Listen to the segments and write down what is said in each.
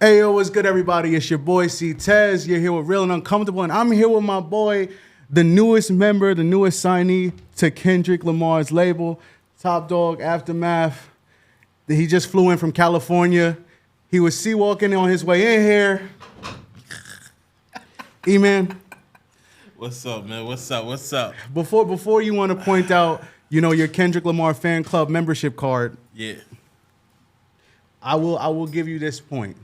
Hey, yo, what's good, everybody? It's your boy, Ctez. You're here with Real and Uncomfortable, and I'm here with my boy, the newest member, the newest signee to Kendrick Lamar's label, Top Dog Aftermath. He just flew in from California. He was sea-walking on his way in here. E-Man. What's up, man? What's up? Before you want to point out, your Kendrick Lamar fan club membership card. Yeah. I will give you this point.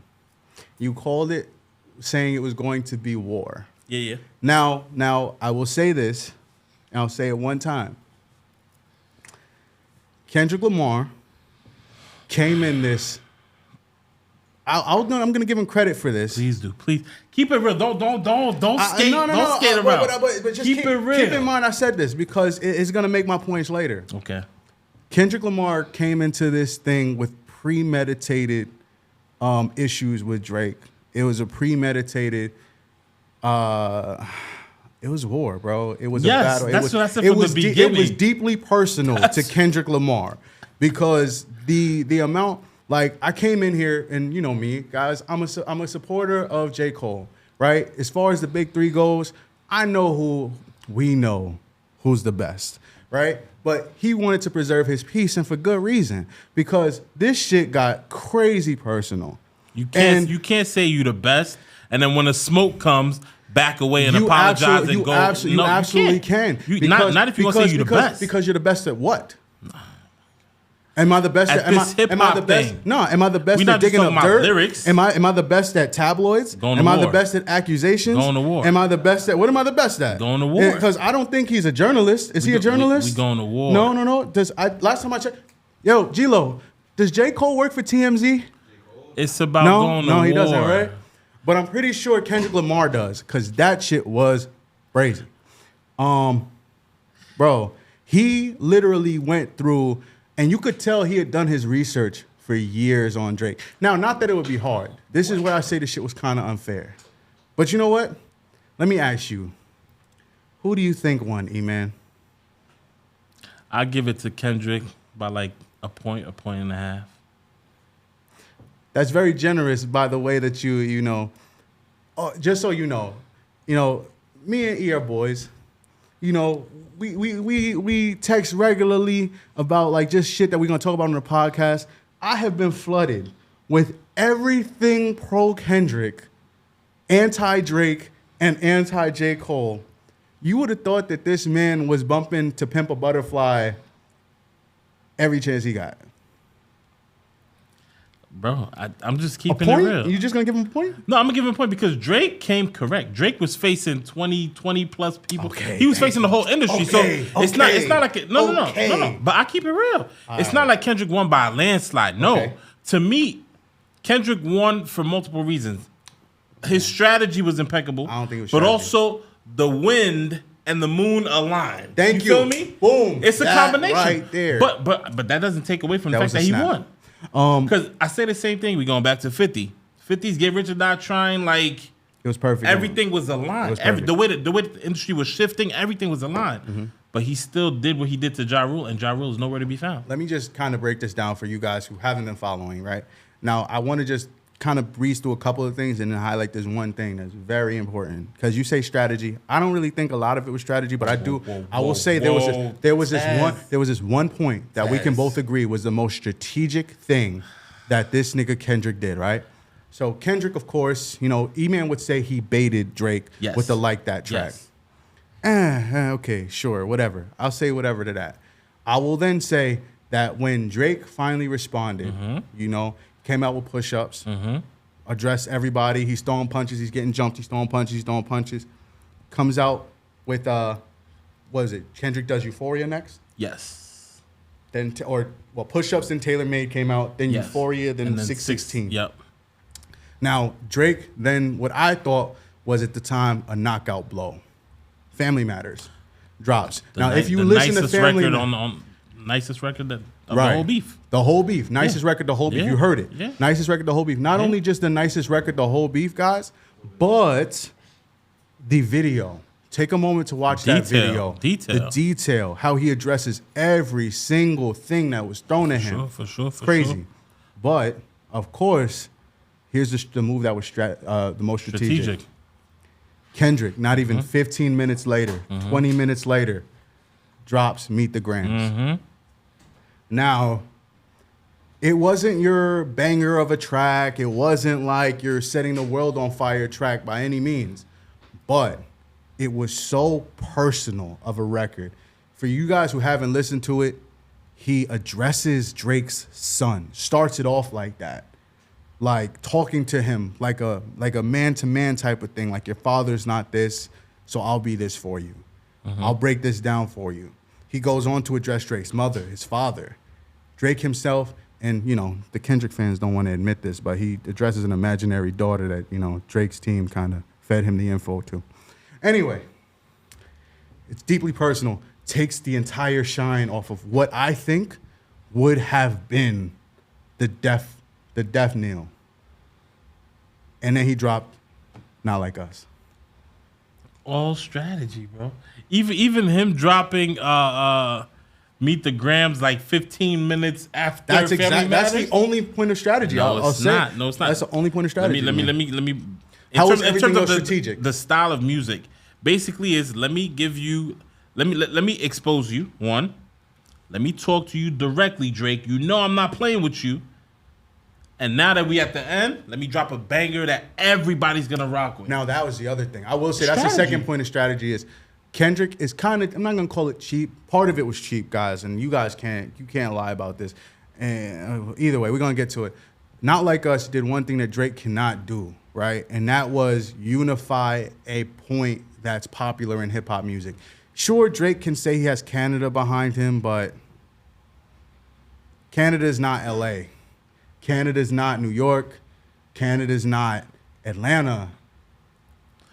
You called it saying it was going to be war. Yeah. Now I will say this, and I'll say it one time. Kendrick Lamar came in this. I'm gonna give him credit for this. Please do. Please keep it real. Don't skate. Don't skate around. But just keep it real. Keep in mind I said this because it's gonna make my points later. Okay. Kendrick Lamar came into this thing with premeditated issues with Drake. It was a premeditated. It was war, bro. It was a battle. That's what I said from the beginning. It was deeply personal to Kendrick Lamar because the amount. Like, I came in here, and you know me, guys, I'm a supporter of J. Cole, right? As far as the big three goes, we know who's the best, right? But he wanted to preserve his peace, and for good reason, because this shit got crazy personal. You can't say you the best, and then when the smoke comes, back away and apologize and go. You absolutely can. Not if you want to say you the best. Because you're the best at what? Am I the best at am I the best? No, am I the best at digging up dirt? Lyrics. Am I the best at tabloids? Am I the best at accusations? Going to war. Am I the best at what am I the best at? Going to war. Because I don't think he's a journalist. Is he a journalist? We going to war. No. Last time I checked, yo, G-Lo, does J. Cole work for TMZ? It's about going to war. No, he doesn't, right? But I'm pretty sure Kendrick Lamar does, because that shit was crazy. Bro, he literally went through. And you could tell he had done his research for years on Drake. Now, not that it would be hard. This is where I say this shit was kind of unfair. But you know what? Let me ask you. Who do you think won, E-Man? I give it to Kendrick by like a point and a half. That's very generous by the way that you know. Oh, just so you know, me and E are boys. We text regularly about like just shit that we're gonna talk about on the podcast. I have been flooded with everything pro Kendrick, anti Drake, and anti J. Cole. You would have thought that this man was bumping To Pimp a Butterfly every chance he got. Bro, I'm just keeping it real. You just gonna give him a point? No, I'm gonna give him a point because Drake came correct. Drake was facing 20 plus people. Okay, he was facing the whole industry. It's not like it. No. But I keep it real. It's not like Kendrick won by a landslide. No. Okay. To me, Kendrick won for multiple reasons. His strategy was impeccable. I don't think it was but strategy. also the wind and the moon aligned. Thank you. Feel me? Boom. It's a combination. Right there. But that doesn't take away from the fact that he won. Because I say the same thing. We going back to 50. 50's Get Rich or Die Trying. Like it was perfect. Everything was aligned. The way the industry was shifting, everything was aligned. Mm-hmm. But he still did what he did to Ja Rule, and Ja Rule is nowhere to be found. Let me just kind of break this down for you guys who haven't been following. Right now, I want to just kind of breeze through a couple of things and then highlight this one thing that's very important. Because you say strategy, I don't really think a lot of it was strategy, but I do. I will say there was this one point that we can both agree was the most strategic thing that this nigga Kendrick did, right? So Kendrick, of course, E-Man would say he baited Drake with the Like That track. Yes. Okay, sure, whatever. I'll say whatever to that. I will then say that when Drake finally responded, came out with push-ups, addressed everybody. He's throwing punches. He's getting jumped. He's throwing punches. Comes out with, what is it? Kendrick does Euphoria next? Yes. Then, push-ups and Tailor Made came out. Then Euphoria, then 616. Yep. Now, Drake, then what I thought was at the time a knockout blow. Family Matters drops. Now, if you listen to Family Matters. Nicest record of the whole beef. The whole beef. Nicest record, the whole beef. Yeah. You heard it. Yeah. Nicest record, the whole beef. Not only just the nicest record, the whole beef, guys, but the video. Take a moment to watch that video. The detail. How he addresses every single thing that was thrown at him. For sure. Crazy. But, of course, Here's the move that was the most strategic. Kendrick, not even 15 minutes later, 20 minutes later, drops Meet the Grams. Now, it wasn't your banger of a track. It wasn't like you're setting the world on fire track by any means. But it was so personal of a record. For you guys who haven't listened to it, he addresses Drake's son, starts it off like that. Like talking to him like a man-to-man type of thing. Like, your father's not this, so I'll be this for you. I'll break this down for you. He goes on to address Drake's mother, his father, Drake himself, and, you know, the Kendrick fans don't want to admit this, but he addresses an imaginary daughter that, you know, Drake's team kind of fed him the info to. Anyway, it's deeply personal. Takes the entire shine off of what I think would have been the death knell. And then he dropped Not Like Us. All strategy, bro. Even him dropping Meet the Grams like 15 minutes after. That's the only point of strategy. No, it's not. No, it's not. That's the only point of strategy. Let me. How is everything else strategic? The style of music basically is let me expose you. One, let me talk to you directly, Drake. You know I'm not playing with you. And now that we at the end, let me drop a banger that everybody's gonna rock with. Now that was the other thing. I will say that's the second point of strategy is Kendrick is kind of, I'm not gonna call it cheap. Part of it was cheap, guys, and you can't lie about this. And either way, we're gonna get to it. Not Like Us did one thing that Drake cannot do, right? And that was unify a point that's popular in hip hop music. Sure, Drake can say he has Canada behind him, but Canada's not LA. Canada's not New York. Canada's not Atlanta.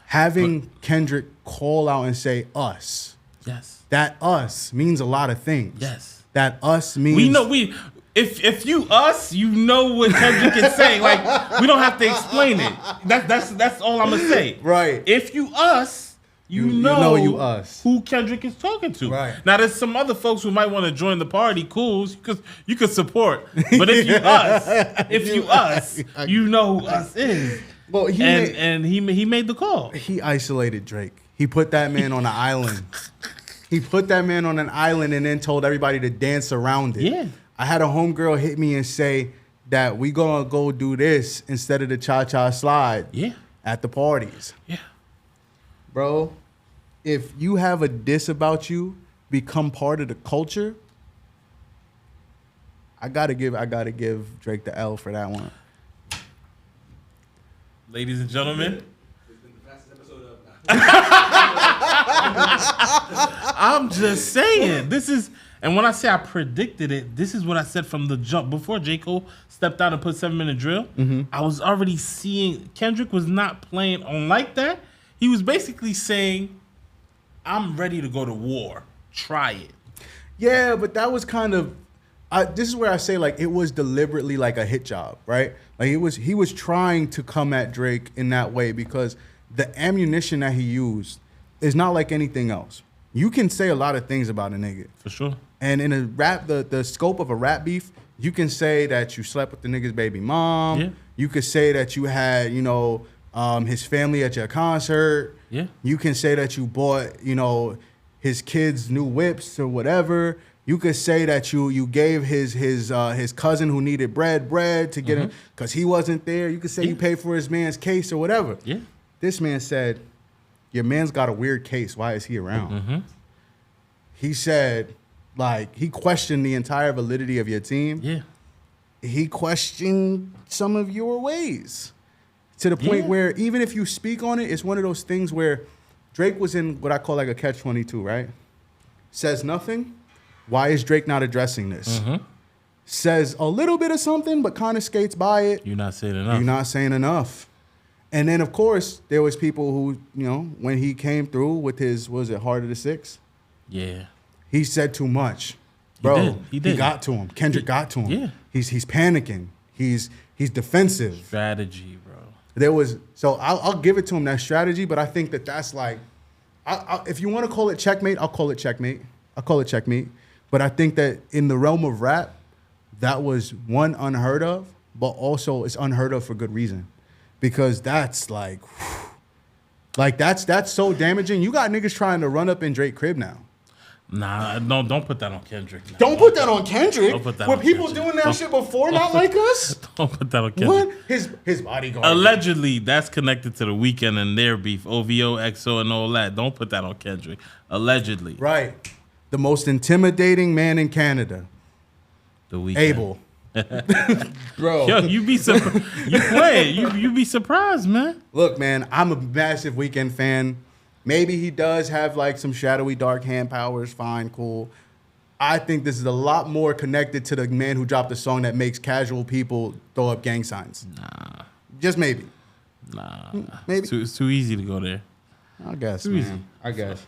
Having Kendrick call out and say us. Yes. That us means a lot of things. Yes. That us means if you us, you know what Kendrick is saying. Like, we don't have to explain it. That's all I'm gonna say. Right. If you us, you know you us. Who Kendrick is talking to. Right. Now, there's some other folks who might want to join the party. Cool, you could support. But if you us, you know who us is. Well, he made the call. He isolated Drake. He put that man on an island. He put that man on an island and then told everybody to dance around it. Yeah. I had a homegirl hit me and say that we gonna go do this instead of the cha-cha slide. Yeah. At the parties. Yeah. Bro, if you have a diss about you become part of the culture, I gotta give Drake the L for that one. Ladies and gentlemen. I'm just saying, this is, and when I say I predicted it, this is what I said from the jump. Before J. Cole stepped out and put 7 Minute Drill, I was already seeing Kendrick was not playing on like that. He was basically saying, I'm ready to go to war. Try it. Yeah, but that was kind of, this is where I say, like, it was deliberately like a hit job, right? Like, he was trying to come at Drake in that way because the ammunition that he used is not like anything else. You can say a lot of things about a nigga. For sure. And in a rap, the scope of a rap beef, you can say that you slept with the nigga's baby mom. Yeah. You could say that you had, his family at your concert. Yeah. You can say that you bought, his kids new whips or whatever. You could say that you gave his cousin who needed bread to get him because he wasn't there. You could say you paid for his man's case or whatever. Yeah. This man said, your man's got a weird case. Why is he around? He said, like, he questioned the entire validity of your team. Yeah. He questioned some of your ways to the point where even if you speak on it, it's one of those things where Drake was in what I call like a catch-22, right? Says nothing. Why is Drake not addressing this? Says a little bit of something, but kind of skates by it. You're not saying enough. You're not saying enough. And then, of course, there was people who, when he came through with his, Heart of the Six? Yeah. He said too much. Bro, he did. He got to him. Kendrick got to him. Yeah. He's panicking. He's defensive. Strategy, bro. I'll give it to him, that strategy, but I think that's like, if you want to call it checkmate, I'll call it checkmate. But I think that in the realm of rap, that was one, unheard of, but also it's unheard of for good reason, because that's that's so damaging. You got niggas trying to run up in Drake crib now. Nah, no, don't put that on Kendrick. Nah. Don't put that on Kendrick. Don't put that Were on people Kendrick. doing that shit before not like us? Don't put that on Kendrick. What? His bodyguard. Allegedly, that's connected to the Weeknd and their beef, OVO, XO, and all that. Don't put that on Kendrick. Allegedly. Right. The most intimidating man in Canada. The Weeknd. Abel. Bro. Yo, you be surprised. You play it. You be surprised, man. Look, man, I'm a massive Weeknd fan. Maybe he does have like some shadowy dark hand powers. Fine, cool. I think this is a lot more connected to the man who dropped the song that makes casual people throw up gang signs. Nah. Just maybe. Nah. Maybe. It's too easy to go there. I guess, Too man. easy. I guess.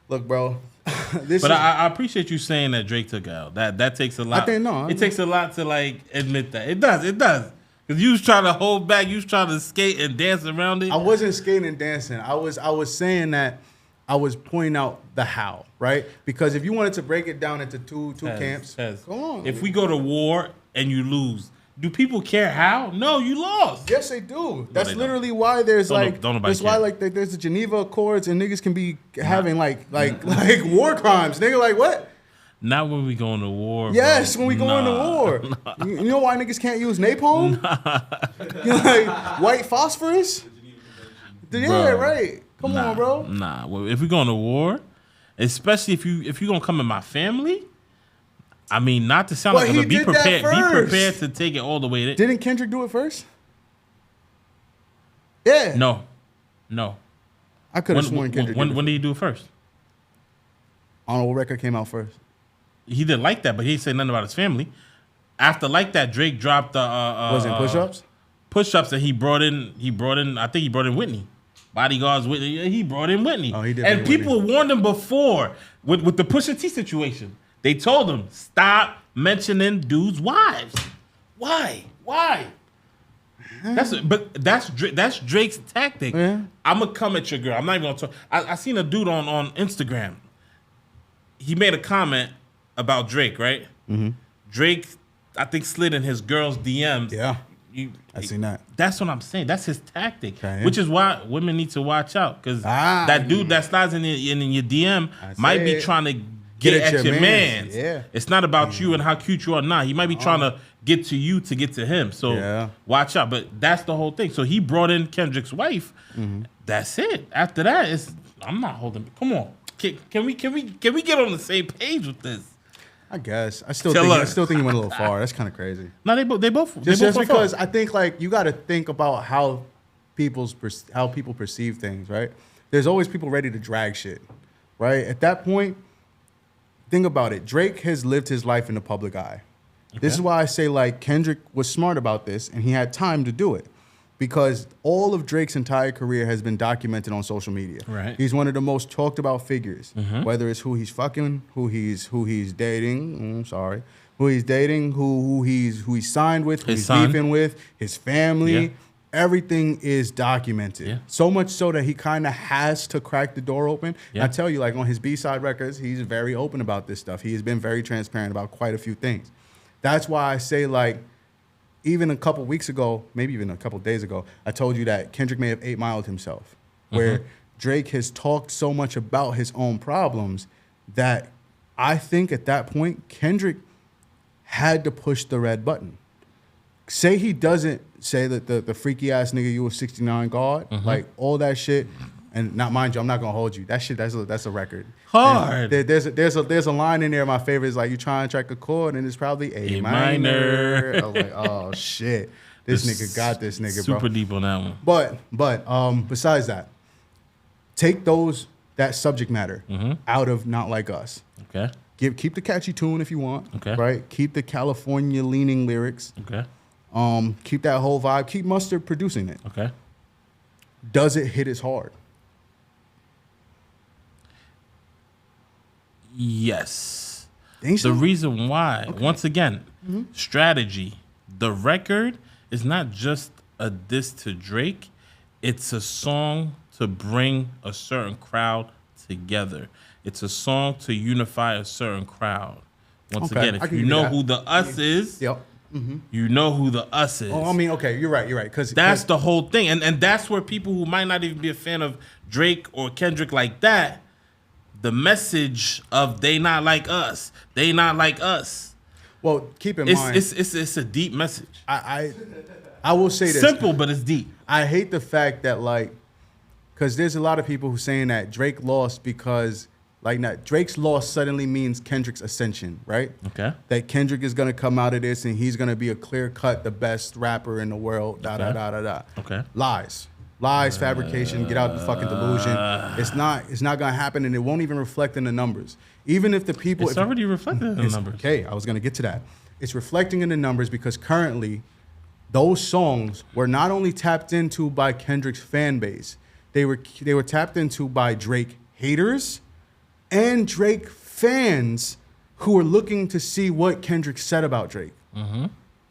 Look, bro. But I appreciate you saying that Drake took out. That takes a lot. I think no. It takes a lot to like admit that. It does. Because you was trying to hold back, you was trying to skate and dance around it. I wasn't skating and dancing. I was saying that I was pointing out the how, right? Because if you wanted to break it down into two camps, come on. If we go to war and you lose, do people care how? No, you lost. Yes, they do. That's they literally why there's Don't nobody that's why care. like there's the Geneva Accords and niggas can be having like war crimes. Nigga, like what? Not when we go into war. Yes, bro. when we go into war. You know why niggas can't use napalm? You know, like white phosphorus? Yeah, Bro. right. Come on, bro. Nah. Well, if we go into war, especially if you gonna come in my family, I mean, not to sound But like he I'm be did that prepared. Be first. prepared to take it all the way. Didn't Kendrick do it first? Yeah. No. I could have sworn Kendrick When did it. did he do it first? I don't know what record came out first. He didn't like that, but he didn't say nothing about his family. After like that, Drake dropped Was it push-ups? Push-ups, and he brought in. I think he brought in Whitney. Bodyguards Whitney. Yeah, he brought in Whitney. Oh, he did And bring people warned him before with the Pusha T situation. They told him stop mentioning dudes' wives. Why? That's Drake's tactic. Yeah. I'm gonna come at your girl. I'm not even gonna talk. I seen a dude on Instagram. He made a comment about Drake, right? Mm-hmm. Drake, I think, slid in his girl's DMs. Yeah. I seen that. That's what I'm saying. That's his tactic, Okay. which is why women need to watch out, because Ah. that dude that slides in your DM I might say be it. trying to get at your mans. mans. Yeah. It's not about you and how cute you are. Nah, he might be trying to get to you to get to him. So Yeah. watch out. But that's the whole thing. So he brought in Kendrick's wife. Mm-hmm. That's it. After that, I'm not holding. Come on. Can we get on the same page with this? I guess. I still Tell think us. he went a little far. That's kind of crazy. No, they both. Just because I think like you got to think about how people perceive things, right? There's always people ready to drag shit, right? At that point, think about it. Drake has lived his life in the public eye. Okay. This is why I say like Kendrick was smart about this and he had time to do it, because all of Drake's entire career has been documented on social media. Right. He's one of the most talked about figures, whether it's who he's fucking, who he's dating, who he's dating, who he's signed with, who His he's son. beefing with, his family. Yeah. Everything is documented. Yeah. So much so that he kind of has to crack the door open. Yeah. I tell you, like on his B-side records, he's very open about this stuff. He has been very transparent about quite a few things. That's why I say like, even a couple weeks ago, maybe even a couple days ago, I told you that Kendrick may have 8 Miled himself, where Drake has talked so much about his own problems that I think at that point, Kendrick had to push the red button. Say he doesn't say that the freaky ass nigga, you a 69 guard, like all that shit. And not mind you, I'm not gonna hold you. That shit, that's a record. Hard. And there's a line in there. My favorite is like you try and track a chord, and it's probably A minor. I was like, oh shit, this nigga got this nigga, bro. Super deep on that one. But besides that, take that subject matter out of Not Like Us. Okay. Keep the catchy tune if you want. Okay. Right. Keep the California leaning lyrics. Okay. Keep that whole vibe. Keep Mustard producing it. Okay. Does it hit as hard? Yes. Think so? The reason why, once again, strategy. The record is not just a diss to Drake. It's a song to bring a certain crowd together. It's a song to unify a certain crowd. Once Okay, again, I if can you give you know that. who the us is, Yep. You know who the us is. Oh, I mean, okay, you're right. Because that's the whole thing, and that's where people who might not even be a fan of Drake or Kendrick like that, the message of they not like us, they not like us. Well, keep in mind, it's a deep message. I will say this. Simple, but it's deep. I hate the fact that because there's a lot of people who saying that Drake lost because Drake's loss suddenly means Kendrick's ascension, right? Okay. That Kendrick is gonna come out of this and he's gonna be a clear cut, the best rapper in the world. Okay. Lies, fabrication. Get out the fucking delusion. It's not gonna happen, and it won't even reflect in the numbers. Even if the people, it's already reflected in the numbers. Okay, I was gonna get to that. It's reflecting in the numbers because currently, those songs were not only tapped into by Kendrick's fan base, they were tapped into by Drake haters and Drake fans who are looking to see what Kendrick said about Drake.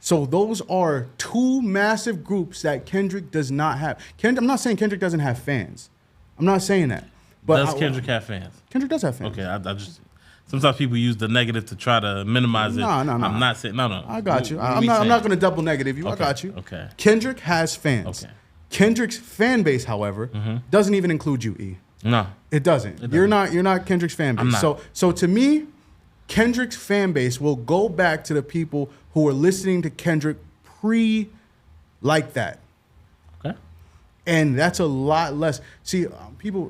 So those are two massive groups that Kendrick does not have. I'm not saying Kendrick doesn't have fans. I'm not saying that. But does Kendrick have fans? Kendrick does have fans. Okay, I just sometimes people use the negative to try to minimize it. No. I'm not saying no. I got you. I'm not going to double negative you. Okay. I got you. Okay. Kendrick has fans. Okay. Kendrick's fan base, however, doesn't even include you, E. No. It doesn't. You're not Kendrick's fan base. I'm not. So to me, Kendrick's fan base will go back to the people who were listening to Kendrick like that. Okay. And that's a lot less. See, people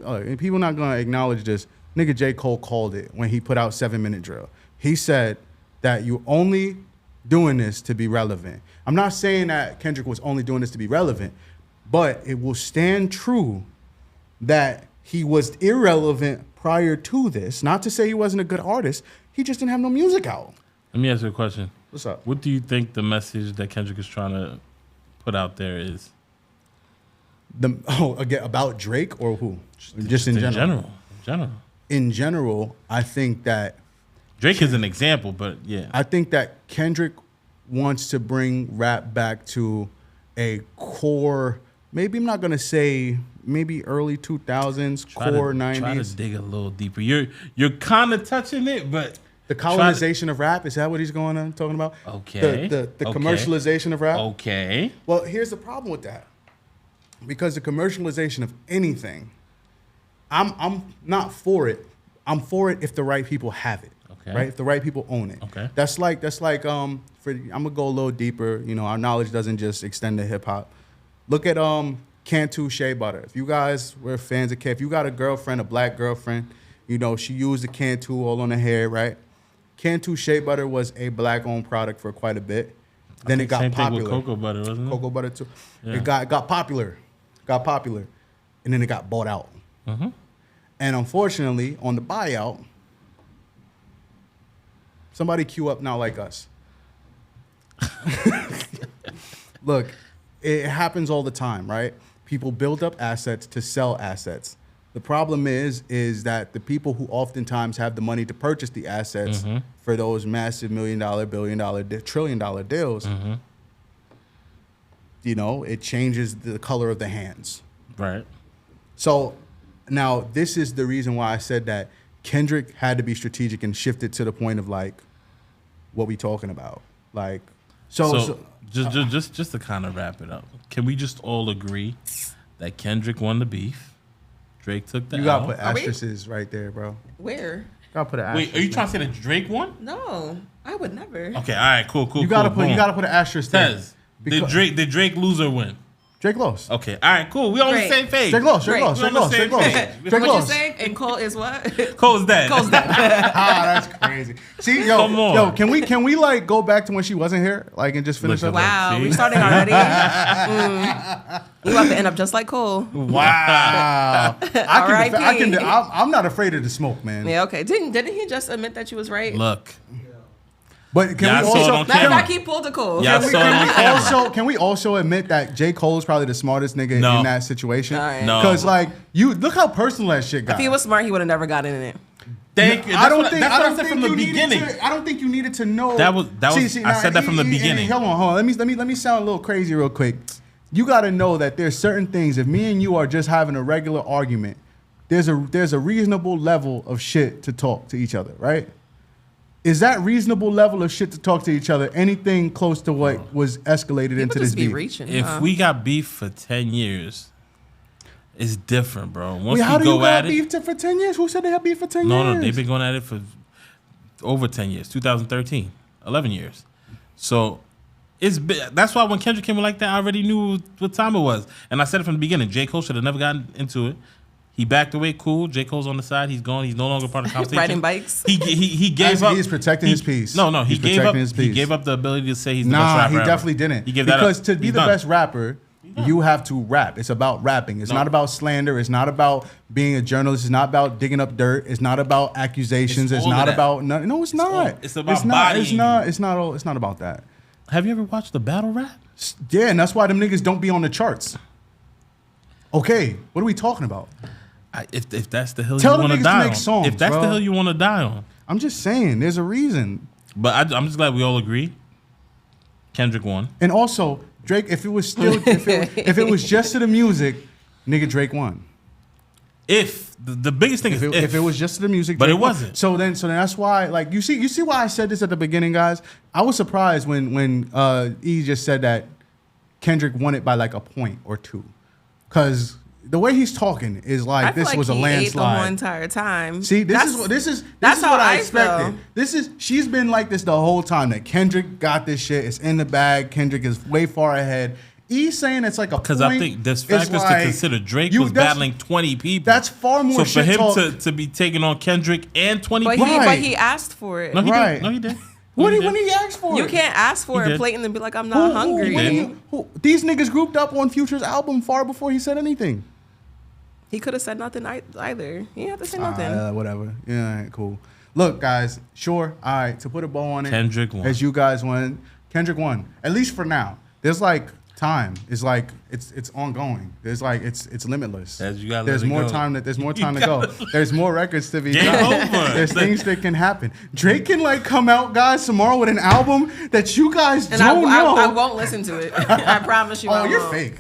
not gonna acknowledge this. Nigga J. Cole called it when he put out 7 Minute Drill. He said that you're only doing this to be relevant. I'm not saying that Kendrick was only doing this to be relevant, but it will stand true that he was irrelevant prior to this. Not to say he wasn't a good artist. He just didn't have no music out. Let me ask you a question. What's up? What do you think the message that Kendrick is trying to put out there is? Again, about Drake or who? Just in general. In general, I think that Drake is an example, but yeah. I think that Kendrick wants to bring rap back to a core, maybe I'm not going to say maybe early 2000s, core 90s. Try to dig a little deeper. You're kind of touching it, but the colonization of rap, is that what he's going on talking about? Okay. The commercialization of rap? Okay. Well, here's the problem with that. Because the commercialization of anything, I'm not for it. I'm for it if the right people have it. Okay. Right? If the right people own it. Okay. That's like I'm gonna go a little deeper. You know, our knowledge doesn't just extend to hip hop. Look at Cantu Shea Butter. If you guys were fans of if you got a girlfriend, a black girlfriend, you know, she used the Cantu all on her hair, right? Cantu Shea Butter was a black-owned product for quite a bit. Then it got same popular. Thing with cocoa butter, wasn't it? Cocoa butter too. Yeah. It got popular, and then it got bought out. Mm-hmm. And unfortunately, on the buyout, somebody queue up Not Like Us. Look, it happens all the time, right? People build up assets to sell assets. The problem is that the people who oftentimes have the money to purchase the assets for those massive $1 million, $1 billion, $1 trillion deals, you know, it changes the color of the hands. Right. So now this is the reason why I said that Kendrick had to be strategic and shifted to the point of like, what we talking about? Like, so just to kind of wrap it up, can we just all agree that Kendrick won the beef? Drake took the You gotta L. put asterisks right there, bro. Where? Gotta put an asterisk. Wait, are you trying to say that Drake won? No, I would never. Okay, all right, cool. You gotta put an asterisk there. Says, did Drake lose or win? Drake lost. Okay, all right, cool. We on the Drake. same page. Drake lost. Drake. Drake lost. We're Drake on the lost. same Drake lost. page. Drake What you lost. saying? And Cole is what? Cole's dead. Cole's dead. That's crazy. See, Come on. yo, can we like go back to when she wasn't here, like, and just finish Look up? at Wow, See? we started already. We about to end up just like Cole. Wow. R.I.P. I'm not afraid of the smoke, man. Yeah, okay. Didn't he just admit that you was right? Look, But can Yeah, I we saw it also on Matter of camera. fact, he pulled the Cole. Yeah, I saw it on camera. can we also admit that J. Cole is probably the smartest nigga No. in that situation? All right. No. Because like you look how personal that shit got. If he was smart, he would have never gotten in it. thank you. I don't That's think what I I don't said think from the you needed beginning. to- I don't think you needed to know. That was- I said that from the beginning. Hold on. Let me sound a little crazy real quick. You got to know that there's certain things. If me and you are just having a regular argument, there's a reasonable level of shit to talk to each other, right? Is that reasonable level of shit to talk to each other? Anything close to what was escalated People into this just be beef? reaching. If we got beef for 10 years, it's different, bro. Once How we do you go got at beef for 10 years? Who said they had beef for 10 years? No, they've been going at it for over 10 years. 2013, 11 years. So that's why when Kendrick came in like that, I already knew what time it was. And I said it from the beginning. J. Cole should have never gotten into it. He backed away, cool. J. Cole's on the side. He's gone. He's no longer part of the conversation. Riding bikes. He gave up. He's protecting his peace. No, he gave up. His peace. He gave up the ability to say he's the best rapper. He ever. definitely didn't. He gave that because up. to be He's the done. best rapper, you have to rap. It's about rapping. It's not about slander. It's not about being a journalist. It's not about digging up dirt. It's not about accusations. It's all of not that. about no. It's not. It's about not. It's bodying not. It's not. It's not about that. Have you ever watched the battle rap? Yeah, and that's why them niggas don't be on the charts. Okay, what are we talking about? If that's the hill Tell you the want to niggas to die make on, songs, if that's bro. the hill you want to die on, I'm just saying, there's a reason. but I'm just glad we all agree. Kendrick won. And also, Drake, if it was just to the music, nigga, Drake won. If the biggest thing If is it was just to the music, But Drake it won. wasn't. So then that's why, like, you see why I said this at the beginning, guys. I was surprised when E just said that Kendrick won it by like a point or two, because the way he's talking is like this was a landslide. Ate the whole entire time. See, this is how what I I expected. feel. She's been like this the whole time. That Kendrick got this shit. It's in the bag. Kendrick is way far ahead. E saying it's like a because point. I think there's is factors like, to consider. Drake was that's- battling 20 people. That's far more so shit for him talk. to be taking on Kendrick and 20 But people. Right. he asked for it. No, he Right. did. No, he did. When No, he asked for You it. can't ask for He it did. blatant and be like, I'm not hungry. did. These niggas grouped up on Future's album far before he said anything. He could have said nothing either. He didn't have to say nothing. Whatever. Yeah, all right, cool. Look, guys, sure. All right, to put a bow on it. Kendrick won. As you guys won. Kendrick won. At least for now. There's like time. It's like it's ongoing. There's like it's limitless. As you gotta there's let it more go. time there's more You time to go. gotta- There's more records to be Game done. over. There's things that can happen. Drake can like come out, guys, tomorrow with an album that you guys And don't know. I won't listen to it. I promise you. Oh, I you're won't. fake.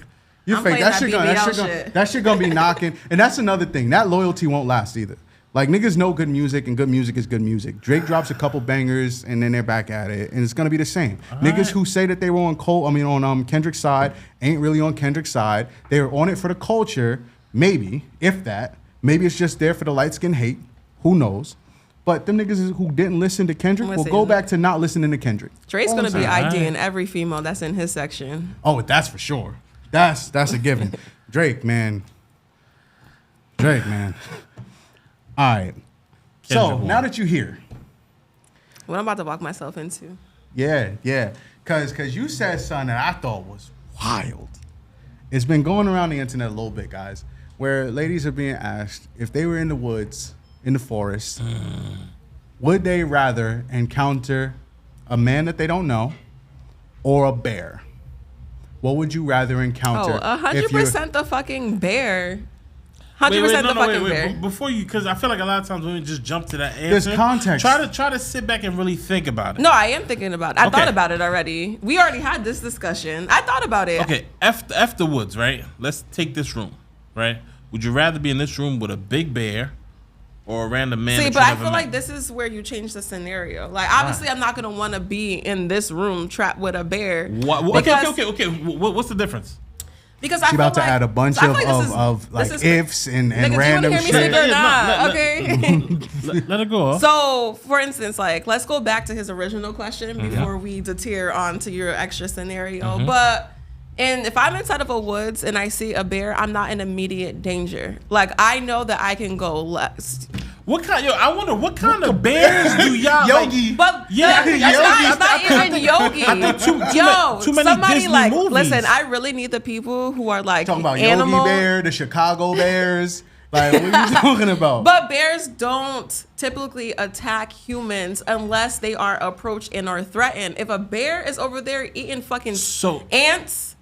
You're I'm fake. playing That that shit BBL shit. that shit gonna be knocking. And that's another thing. That loyalty won't last either. Like niggas know good music and good music is good music. Drake drops a couple bangers and then they're back at it, and it's gonna be the same. Niggas who say that they were on Kendrick's side ain't really on Kendrick's side. They were on it for the culture, maybe, if that. Maybe it's just there for the light skin hate. Who knows? But them niggas who didn't listen to Kendrick will go Listen. back to not listening to Kendrick. Drake's All gonna I'm be saying. IDing every female that's in his section. Oh, that's for sure. That's a given. Drake, man. All right. So Kendrick won. now that you're here, What I'm about to walk myself into. yeah, cause you said something that I thought was wild. It's been going around the internet a little bit, guys, where ladies are being asked if they were in the woods, in the forest, would they rather encounter a man that they don't know or a bear? What would you rather encounter? Oh, 100% the fucking bear. 100% the fucking bear. Before you, because I feel like a lot of times women just jump to that answer. There's context. Try to sit back and really think about it. No, I am thinking about it. I Okay. thought about it already. We already had this discussion. I thought about it. Okay, F the woods, right? Let's take this room, right? Would you rather be in this room with a big bear or a random man? See, that but you I never feel met? like this is where you change the scenario. Like, obviously, I'm not going to want to be in this room trapped with a bear. Okay. What's the difference? Because I She feel about to like, add a bunch so I feel of this like is- ifs and Nigga, do you random want to hear me shit. say it or Yeah, not? Okay. Let it go. So, for instance, like, let's go back to his original question Mm-hmm. before we deter onto your extra scenario. But, and if I'm inside of a woods and I see a bear, I'm not in immediate danger. Like, I know that I can go left. What kind? Yo, I wonder what kind of bears do y'all Yogi. Like, But Yeah, it's not even Yogi. too many somebody Disney like, movies. listen, I really need the people who are like Talking about animal. Yogi Bear, the Chicago Bears. Like, what are you talking about? But bears don't typically attack humans unless they are approached and are threatened. If a bear is over there eating fucking ants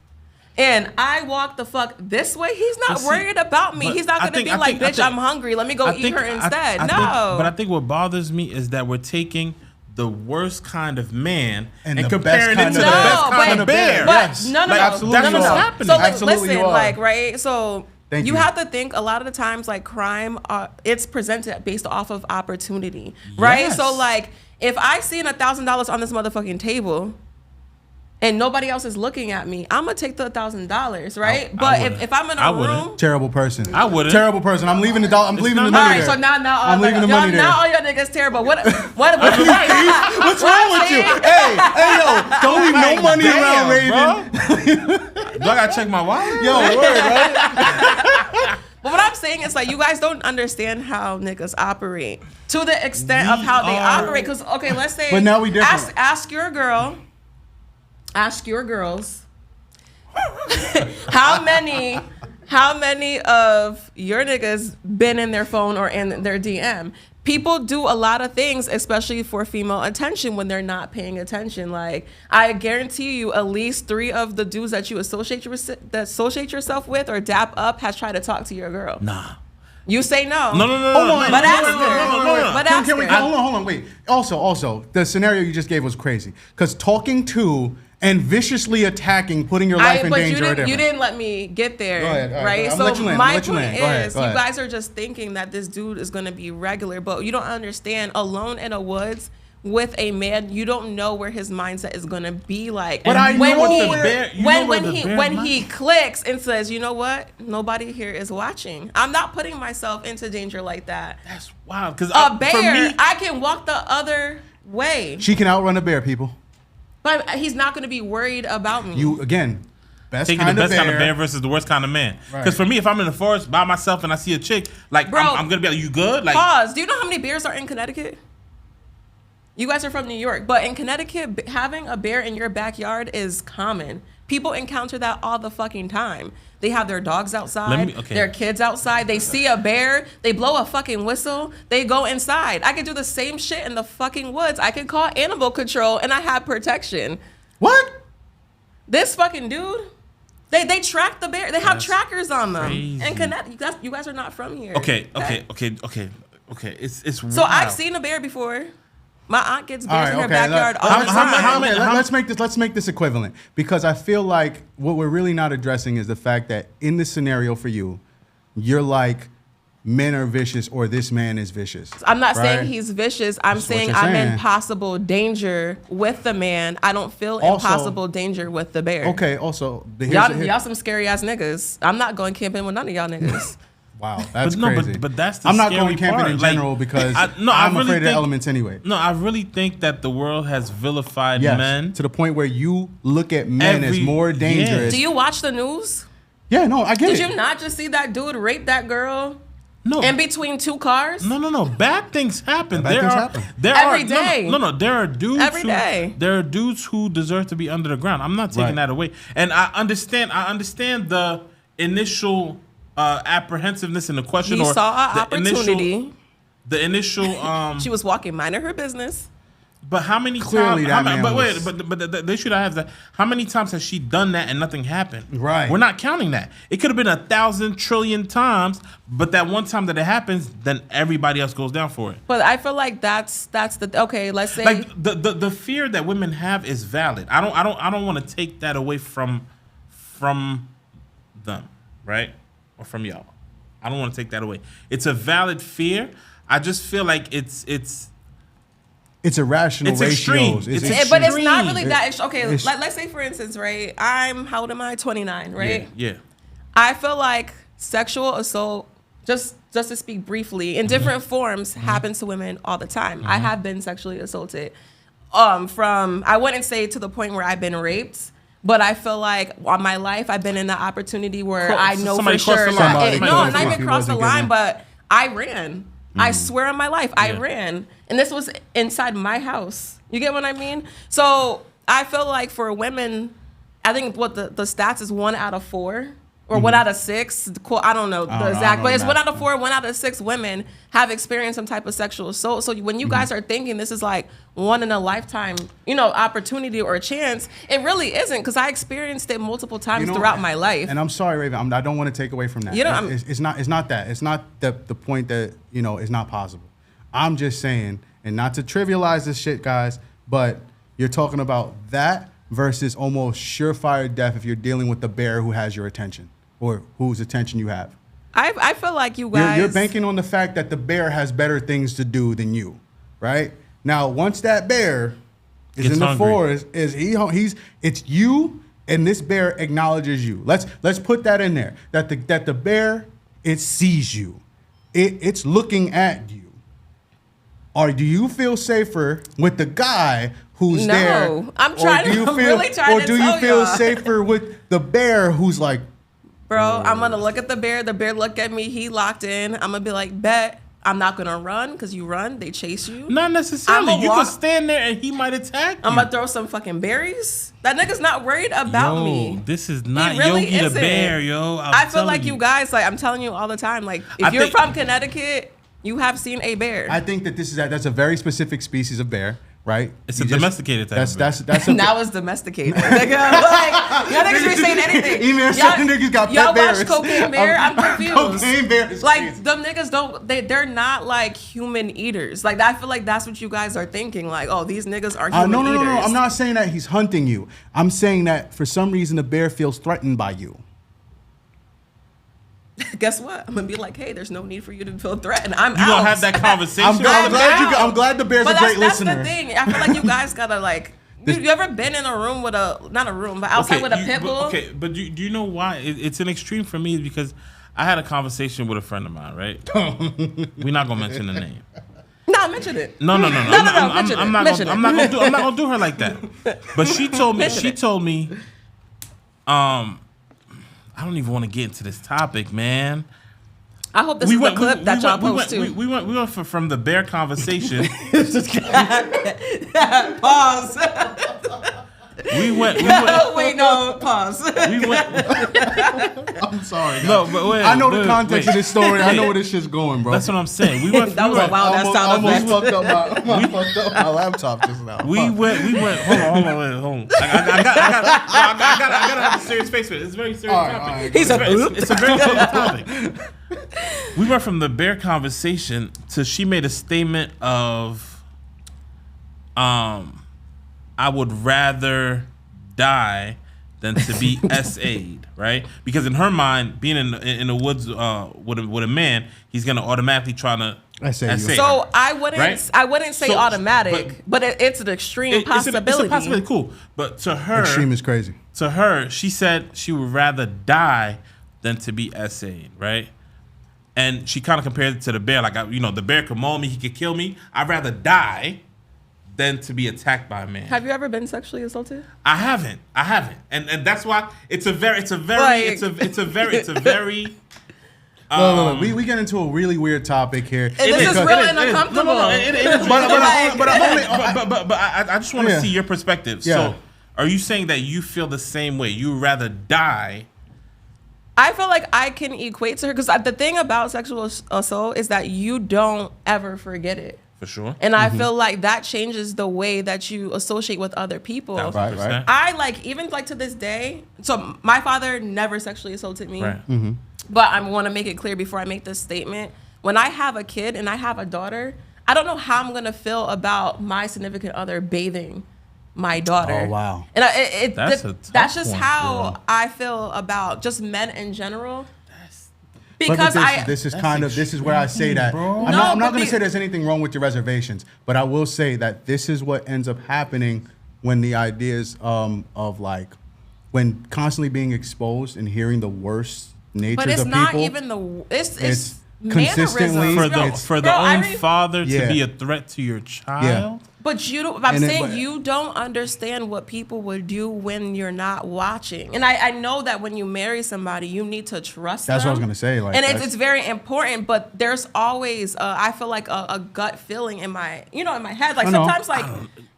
and I walk the fuck this way, he's not worried about me. but He's not I going to think- be I like, think- I bitch, think- I'm hungry. Let me go eat her instead. I No. think, but I think what bothers me is that we're taking the worst kind of man And and the comparing best it to kind the of best bear. kind of bear. But Yes. no, Like, no, absolutely no, no, what's no. happening. So like, Absolutely listen, you are. like, right? So Thank you. You have to think a lot of the times, like crime, it's presented based off of opportunity, right? Yes. So like, if I seen $1,000 on this motherfucking table, and nobody else is looking at me, I'm gonna take the $1,000, right? But if I'm in a room, terrible person. I wouldn't. Terrible person. I'm leaving the dollar. I'm leaving the money all right, there. so now I'm leaving the money there. Now all your niggas terrible. What What's wrong with you? Hey, yo, don't leave no money around, Rayven. Do I gotta check my wallet? Yo, word, right? But what I'm saying is like you guys don't understand how niggas operate to the extent of how they operate. Because okay, let's say, but now we different. Ask your girl. Ask your girls how many of your niggas been in their phone or in their DM. People do a lot of things, especially for female attention, when they're not paying attention. Like, I guarantee you at least 3 of the dudes that you associate yourself with or dap up has tried to talk to your girl. Nah. You say no. No. Hold on. But ask her. Can we hold on, wait. Also, the scenario you just gave was crazy. Because talking to and viciously attacking, putting your life in danger are different. You didn't let me get there, Go ahead, right? I'm so let you land, my let you point land. is, Go ahead. you guys are just thinking that this dude is going to be regular, but you don't understand. Alone in a woods with a man, you don't know where his mindset is going to be like. But and when he clicks and says, you know what, nobody here is watching. I'm not putting myself into danger like that. That's wild. Because a bear, I can walk the other way. She can outrun a bear, people. But he's not going to be worried about me. You again, taking the best kind of bear versus the worst kind of man. Because for me, if I'm in the forest by myself and I see a chick, like, bro, I'm gonna be like, you good? Like, pause. Do you know how many bears are in Connecticut? You guys are from New York, but in Connecticut, having a bear in your backyard is common. People encounter that all the fucking time. They have their dogs outside, their kids outside. They see a bear, they blow a fucking whistle, they go inside. I could do the same shit in the fucking woods. I could call animal control and I have protection. What? This fucking dude, they track the bear. They have trackers on them. And Connecticut, you guys are not from here. Okay. It's so wild. I've seen a bear before. My aunt gets bears in her backyard all the time. Let's make this equivalent, because I feel like what we're really not addressing is the fact that in this scenario for you, you're like, men are vicious or this man is vicious. I'm not saying he's vicious. I'm saying I'm in possible danger with the man. I don't feel in possible danger with the bear. Okay, also. Y'all some scary ass niggas. I'm not going camping with none of y'all niggas. Wow, that's crazy. But that's the I'm not scary going camping part. in general because I'm really afraid of the elements anyway. No, I really think that the world has vilified men to the point where you look at men as more dangerous. Do you watch the news? Yeah, no, I get it. Did you not just see that dude rape that girl? No. In between 2 cars? No. Bad things happen. Every day. No. There are dudes every day. There are dudes who deserve to be under the ground. I'm not taking that away. And I understand the initial apprehensiveness in the question. He saw an opportunity. The initial she was walking, minding her business. But how many Clearly times? But the issue I have is that how many times has she done that and nothing happened? Right. We're not counting that. It could have been 1,000 trillion times, but that one time that it happens, then everybody else goes down for it. But I feel like that's the okay. Let's say like the fear that women have is valid. I don't want to take that away from them, right? Or from y'all. I don't want to take that away. It's a valid fear. I just feel like it's irrational ratios. But it's not really that. Okay, let's say for instance, right? How old am I? 29, right? Yeah. I feel like sexual assault, just to speak briefly, in different forms, happens to women all the time. I have been sexually assaulted. I wouldn't say to the point where I've been raped. But I feel like all my life I've been in the opportunity where I know for sure. Not even crossed the line, but I ran. I swear on my life, I ran. And this was inside my house. You get what I mean? So I feel like for women, I think what the stats is 1 out of 4 or 1 out of 6. I don't know the exact, but it's 1 out of 4, 1 out of 6 women have experienced some type of sexual assault. So when you guys are thinking this is like one in a lifetime, opportunity or a chance, it really isn't, because I experienced it multiple times throughout my life. And I'm sorry, Rayven, I don't want to take away from that. It's not that. It's not the point that it's not possible. I'm just saying, and not to trivialize this shit, guys, but you're talking about that versus almost surefire death if you're dealing with the bear who has your attention or whose attention you have. I feel like you guys. You're banking on the fact that the bear has better things to do than you, right? Now, once that bear is in the forest, it's you, and this bear acknowledges you. Let's put that in there. That the bear, it sees you, it's looking at you. Or do you feel safer with the guy who's there? No, I'm really trying to Or do you feel safer with the bear who's like, bro, I'm gonna look at the bear. The bear look at me. He locked in. I'm gonna be like, bet. I'm not gonna run because you run, they chase you. Not necessarily. You could stand there and he might attack you. I'm gonna throw some fucking berries. That nigga's not worried about me. This is not really Yogi the Bear, yo. I feel like you guys, like I'm telling you all the time, like if you're from Connecticut, you have seen a bear. I think that that's a very specific species of bear. Right, it's a domesticated type. That's now it's domesticated. Nigga, like y'all niggas be saying anything. Even certain niggas got y'all pet bears. Watch Cocaine Bear. I'm confused. Cocaine Bear is like crazy. them niggas don't. They're not like human eaters. Like I feel like that's what you guys are thinking. Like oh these niggas are human eaters. No. I'm not saying that he's hunting you. I'm saying that for some reason the bear feels threatened by you. Guess what? I'm gonna be like, hey, there's no need for you to feel threatened. I'm you gonna have that conversation. I'm glad the bear's a great listener. That's the thing. I feel like you guys gotta like. You ever been in a room with not a room, but outside with a pit bull? But do you know why it's an extreme for me? Because I had a conversation with a friend of mine, right? We're not gonna mention the name. No, mention it. No. I'm not gonna do her like that. But she told me. I don't even want to get into this topic, man. I hope this is the clip that y'all post too. We went from the bear conversation. Pause. Wait, no, pause. I'm sorry. No, but wait. I know the context of this story. I know where this shit's going, bro. That's what I'm saying. That was a wild ass sound effect. I fucked up my laptop just now. We went. Hold on. I gotta have a serious face with it. It's a very serious topic. It's a very serious topic. We went from the bear conversation to she made a statement of, I would rather die than to be SA'd, right? Because in her mind, being in the woods with a man, he's gonna automatically try to SA. So I wouldn't say automatic, but it's an extreme possibility. It's a possibility, cool. But to her, extreme is crazy. To her, she said she would rather die than to be SA'd, right? And she kind of compared it to the bear, like the bear could maul me, he could kill me. I'd rather die than to be attacked by a man. Have you ever been sexually assaulted? I haven't. And that's why it's a very No. We get into a really weird topic here. This is real and uncomfortable. But I just want to see your perspective. Yeah. So, are you saying that you feel the same way? You would rather die? I feel like I can equate to her because the thing about sexual assault is that you don't ever forget it. For sure. And I feel like that changes the way that you associate with other people. Right. I even to this day. So my father never sexually assaulted me. Right. Mm-hmm. But I want to make it clear before I make this statement. When I have a kid and I have a daughter, I don't know how I'm going to feel about my significant other bathing my daughter. Oh, wow. And that's just point, how girl. I feel about just men in general. Because this is where I say that. Bro. I'm not going to say there's anything wrong with your reservations, but I will say that this is what ends up happening when the ideas of like when constantly being exposed and hearing the worst natures of people. But it's not even it's consistently for the own father to be a threat to your child. Yeah. But you don't understand what people would do when you're not watching. And I know that when you marry somebody, you need to trust them. That's what I was gonna say. And it's very important. But there's always I feel like a gut feeling in my head. Like sometimes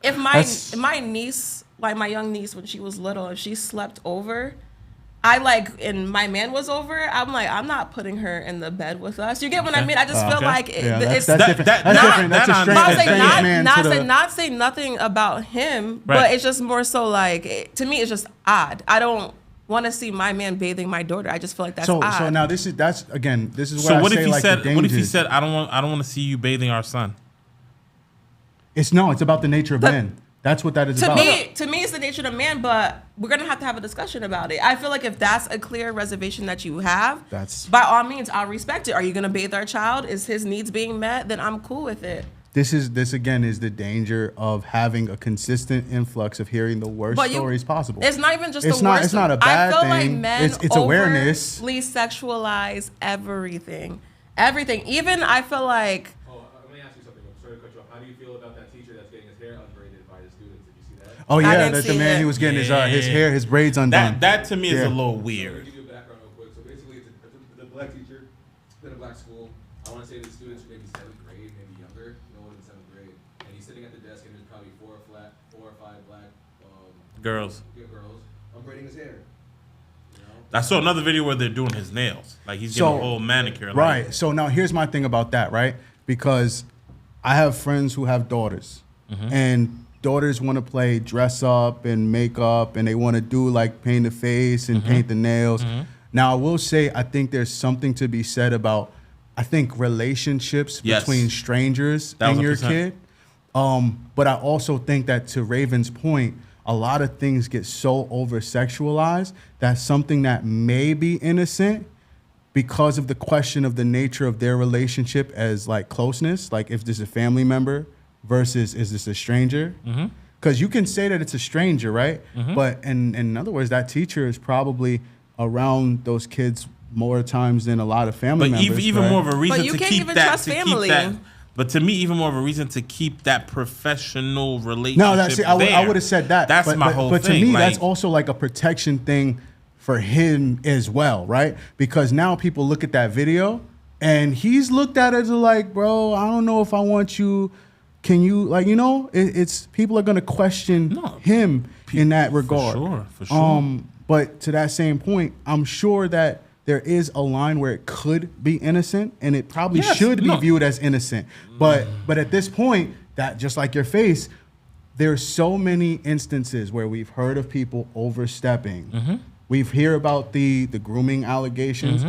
if my niece, like my young niece when she was little, if she slept over, and my man was over, I'm like, I'm not putting her in the bed with us. You get what I mean? I just feel like it's different. That's a strange man. Not say nothing about him, but it's just more so like, to me, it's just odd. I don't want to see my man bathing my daughter. I just feel like that's odd. So now this is where so what I say, what if he said, I don't want to see you bathing our son? It's about the nature of men. That's what that is To about. me, it's the nature of man, but we're gonna have a discussion about it. I feel like if that's a clear reservation that you have, by all means, I'll respect it. Are you gonna bathe our child? Is his needs being met? Then I'm cool with it. This again is the danger of having a consistent influx of hearing the worst stories possible. It's not even just the worst. It's not a bad thing. I feel like men it's awareness. overly sexualize everything. Even I feel like. Let me ask you something. I'm sorry to cut you off. How do you feel about that teacher that's getting his hair unbraided by the students? Did you see that? Oh yeah, that's the man. He was getting his braids undone. That to me is a little weird. I'll give you a background real quick. So basically, it's a black teacher in a black school. I want to say the students are maybe 7th grade, maybe younger, no more than 7th grade. And he's sitting at the desk, and there's probably 4 or 5 black girls unbraiding his hair. I saw another video where they're doing his nails. Like he's getting a whole manicure. Right. So now here's my thing about that, right? Because I have friends who have daughters, and daughters want to play dress up and makeup, and they want to do like paint the face and paint the nails. Now I will say I think there's something to be said about relationships between strangers and your kid. But I also think that, to Raven's point, a lot of things get so over-sexualized that something that may be innocent, because of the question of the nature of their relationship as like closeness, like if this is a family member versus is this a stranger? Because you can say that it's a stranger, right? But in other words, that teacher is probably around those kids more times than a lot of family members. But even more of a reason but you to can't keep even that. Trust family. But to me, even more of a reason to keep that professional relationship. No, I would have said that. That's my whole thing. But to me, that's also like a protection thing for him as well, right? Because now people look at that video, and he's looked at it as like, bro, I don't know if I want you. Can you, like, it's people are gonna question him in that regard. For sure. But to that same point, I'm sure that there is a line where it could be innocent, and it probably should be viewed as innocent. But at this point, that just like your face, there's so many instances where we've heard of people overstepping. We've heard about the grooming allegations.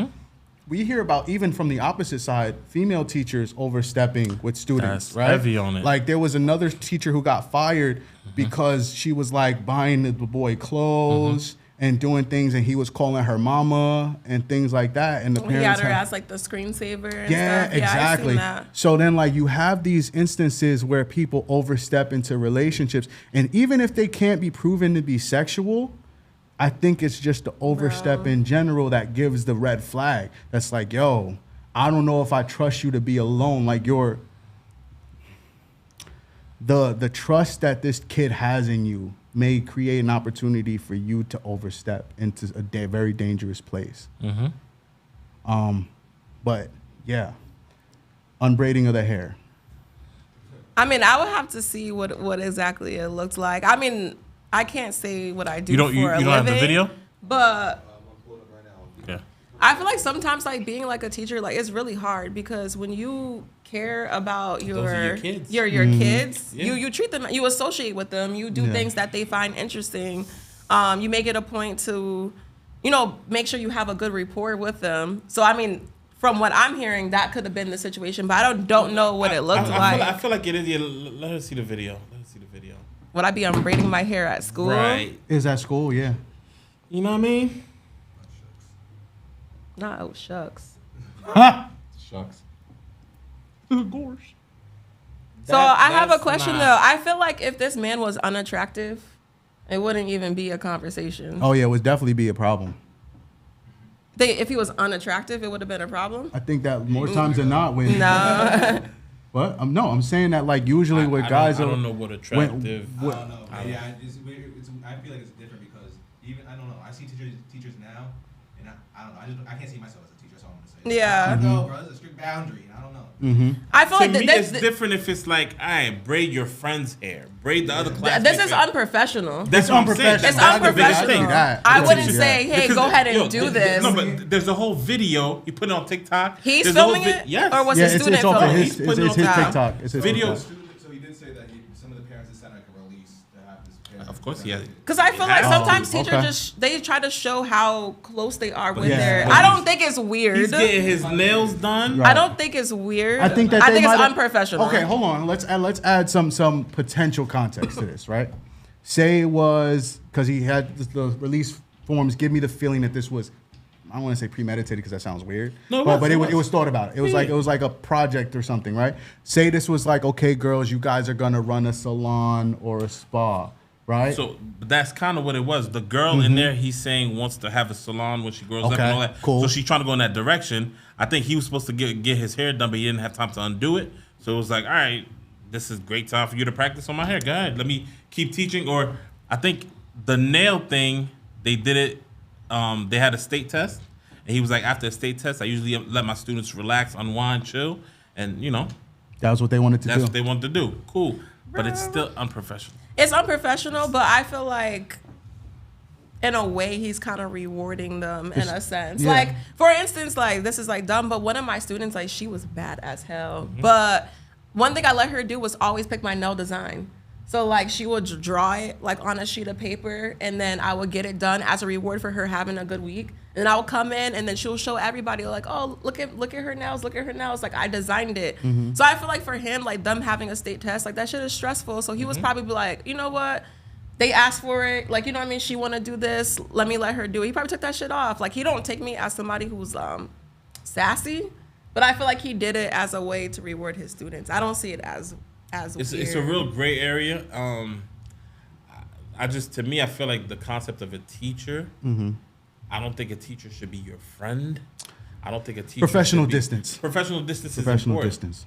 We hear about, even from the opposite side, female teachers overstepping with students. That's right? heavy on it. Like there was another teacher who got fired because she was like buying the boy clothes and doing things, and he was calling her mama and things like that. And the parents had her as like the screensaver and yeah, stuff. exactly. Yeah, I've seen that. So then like you have these instances where people overstep into relationships, and even if they can't be proven to be sexual, I think it's just the overstep in general that gives the red flag. That's like, yo, I don't know if I trust you to be alone. Like the trust that this kid has in you may create an opportunity for you to overstep into a very dangerous place. But yeah, unbraiding of the hair. I mean, I would have to see what exactly it looks like. I mean, I can't say what I do for a living. You don't have the video? But Yeah. I feel like sometimes like being like a teacher, like it's really hard, because when you care about your kids. your kids, you treat them, you associate with them, you do things that they find interesting. You make it a point to, make sure you have a good rapport with them. So I mean, from what I'm hearing, that could have been the situation, but I don't know what it looked like. I feel like it is. Yeah, let us see the video. Would I be unbraiding my hair at school? Right. Is at school, yeah. You know what I mean? Not oh shucks. Shucks. Gorsh. So I have a question though. I feel like if this man was unattractive, it wouldn't even be a conversation. Oh yeah, it would definitely be a problem. If he was unattractive, it would have been a problem. I think that more times than not when No. What? No, I'm saying that like usually with guys. I don't know what attractive. I don't know. I feel like it's different because I don't know. I see teachers now, and I don't know. I can't see myself as a teacher. That's all I'm gonna say. Yeah. No, bro, this is a strict boundary. And I don't know. I feel like to me, it's different if it's like, braid your friend's hair, braid the other class. This is unprofessional. That's unprofessional. It's unprofessional. I wouldn't say, hey, go ahead and do this. No, but there's a whole video. You put it on TikTok. He's filming it? Yes. Or was his student filming it? It's his TikTok. It's his video. So he did say that he some of the parents decided like a release to have this parent. Of course, yeah. Because I feel like sometimes Oh, teachers okay. just they try to show how close they are with Yeah. their. But I don't think it's weird. He's getting his nails done. Right. I don't think it's weird. I think that I they think it's might have- unprofessional. Okay, hold on. Let's add some potential context to this, right? Say it was because he had the release forms. Give me the feeling that this was. I don't want to say premeditated because that sounds weird. No, but it it was thought about. It was Yeah. like a project or something, right? Say this was like, okay, girls, you guys are gonna run a salon or a spa, right? So that's kind of what it was. The girl in there, he's saying wants to have a salon when she grows up Okay, and all that. cool. So she's trying to go in that direction. I think he was supposed to get his hair done, but he didn't have time to undo it. So it was like, all right, this is great time for you to practice on my hair. Go ahead, let me keep teaching. Or I think the nail thing, they did it. They had a state test, and he was like, after a state test, I usually let my students relax, unwind, chill, and that was what they wanted to that's do. what they wanted to do. Cool, but it's still unprofessional. It's unprofessional, but I feel like in a way he's kind of rewarding them in a sense. yeah. Like, for instance, like this is like dumb, but one of my students, like she was bad as hell. But one thing I let her do was always pick my nail design. So like she would draw it like on a sheet of paper, and then I would get it done as a reward for her having a good week. And I would come in, and then she'll show everybody like, oh, look at her nails, look at her nails. Like I designed it. So I feel like for him, like them having a state test, like that shit is stressful. So he was probably like, you know what? They asked for it, like, you know what I mean? She want to do this. Let me let her do it. He probably took that shit off. Like he don't take me as somebody who's sassy, but I feel like he did it as a way to reward his students. I don't see it as It's weird. a real gray area. To me, I feel like the concept of a teacher. I don't think a teacher should be your friend. I don't think a teacher Professional should be- distance. Professional distance Professional is important. distance.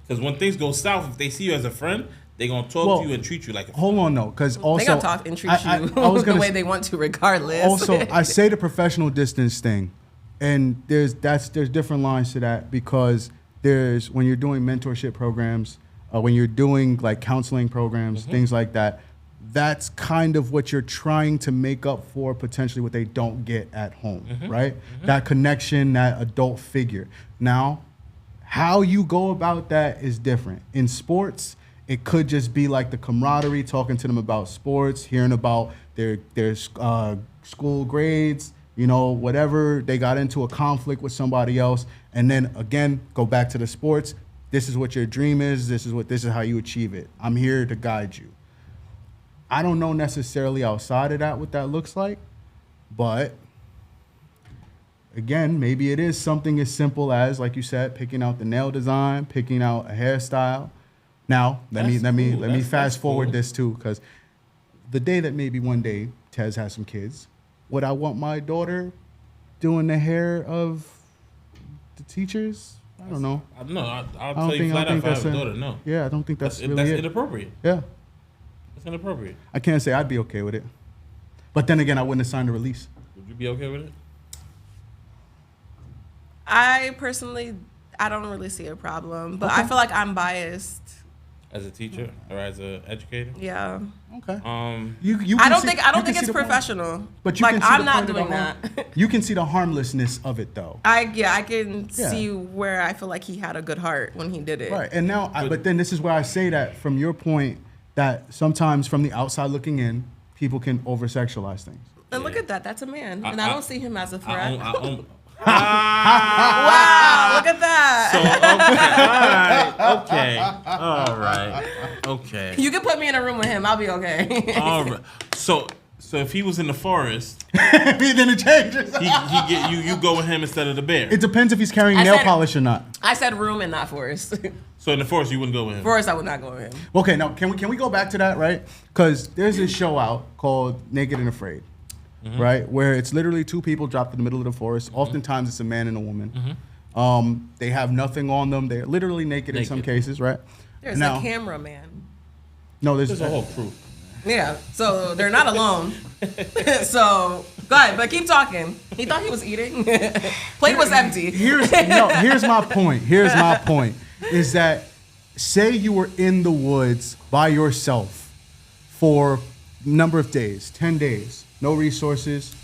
Because when things go south, if they see you as a friend, they're gonna talk Well, to you and treat you like a friend. Hold on, no, because also they gonna talk and treat I you was the gonna way s- they want to, regardless. Also, I say the professional distance thing, and there's different lines to that because there's when you're doing mentorship programs, when you're doing like counseling programs, things like that. That's kind of what you're trying to make up for potentially what they don't get at home, right? That connection, that adult figure. Now, how you go about that is different. In sports, it could just be like the camaraderie, talking to them about sports, hearing about their school grades, whatever they got into a conflict with somebody else, and then again go back to the sports. This is what your dream is. This is how you achieve it. I'm here to guide you. I don't know necessarily outside of that what that looks like, but again, maybe it is something as simple as, like you said, picking out the nail design, picking out a hairstyle. Now, let me That's fast forward cool. this too, because the day that maybe one day Ctez has some kids, would I want my daughter doing the hair of the teachers? I don't know. I'll tell you flat out if I have a daughter, no. Yeah, I don't think that's really that's it. inappropriate. Yeah, That's inappropriate. I can't say I'd be okay with it, but then again, I wouldn't have signed the release. Would you be okay with it? I personally, I don't really see a problem, but I feel like I'm biased. As a teacher or as an educator? Yeah. Okay. You I can don't see- think you can it's see the point. professional. But you like can see I'm the not point of doing the harm- that. You can see the harmlessness of it though. I can Yeah. see where I feel like he had a good heart when he did it. Right. And now, but then this is where I say that from your point that sometimes from the outside looking in, people can over sexualize things. And look at that. That's a man. And I don't see him as a threat. Ah, Wow, look at that. all right. Okay. You can put me in a room with him. I'll be okay. All right. So if he was in the forest, Then it changes. you go with him instead of the bear. It depends if he's carrying I nail said- polish or not. I said room and not forest. So in the forest, you wouldn't go with him. Forest, I would not go with him. Okay, now can we go back to that, right? Because there's this show out called Naked and Afraid, right? Where it's literally two people dropped in the middle of the forest. Oftentimes it's a man and a woman. They have nothing on them. They're literally naked in some Naked. cases, right? There's Now- a cameraman. No, There's a whole crew. Yeah, so they're not alone. So go ahead, but keep talking. He thought he was eating. Plate was empty. Here's my point. Here's my point. Is that say you were in the woods by yourself for a number of days, 10 days, no resources.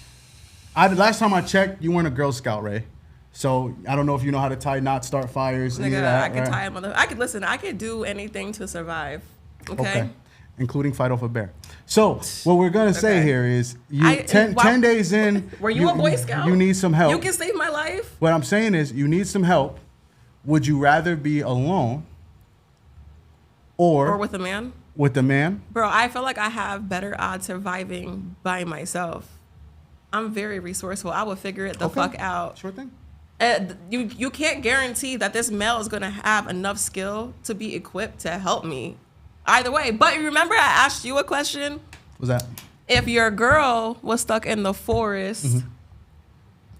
Last time I checked, you weren't a Girl Scout, Ray. So I don't know if you know how to tie knots, start fires. any of Nigga, that, I could right? tie a mother. I could do anything to survive. Okay. Including fight off a bear. So what we're gonna say here is, 10 days in. Were you a Boy Scout? You need some help. You can save my life. What I'm saying is, you need some help. Would you rather be alone or with a man? With a man? Bro, I feel like I have better odds surviving by myself. I'm very resourceful. I will figure it the fuck out. Sure thing. You can't guarantee that this male is gonna have enough skill to be equipped to help me. Either way. But remember I asked you a question? What's that? If your girl was stuck in the forest,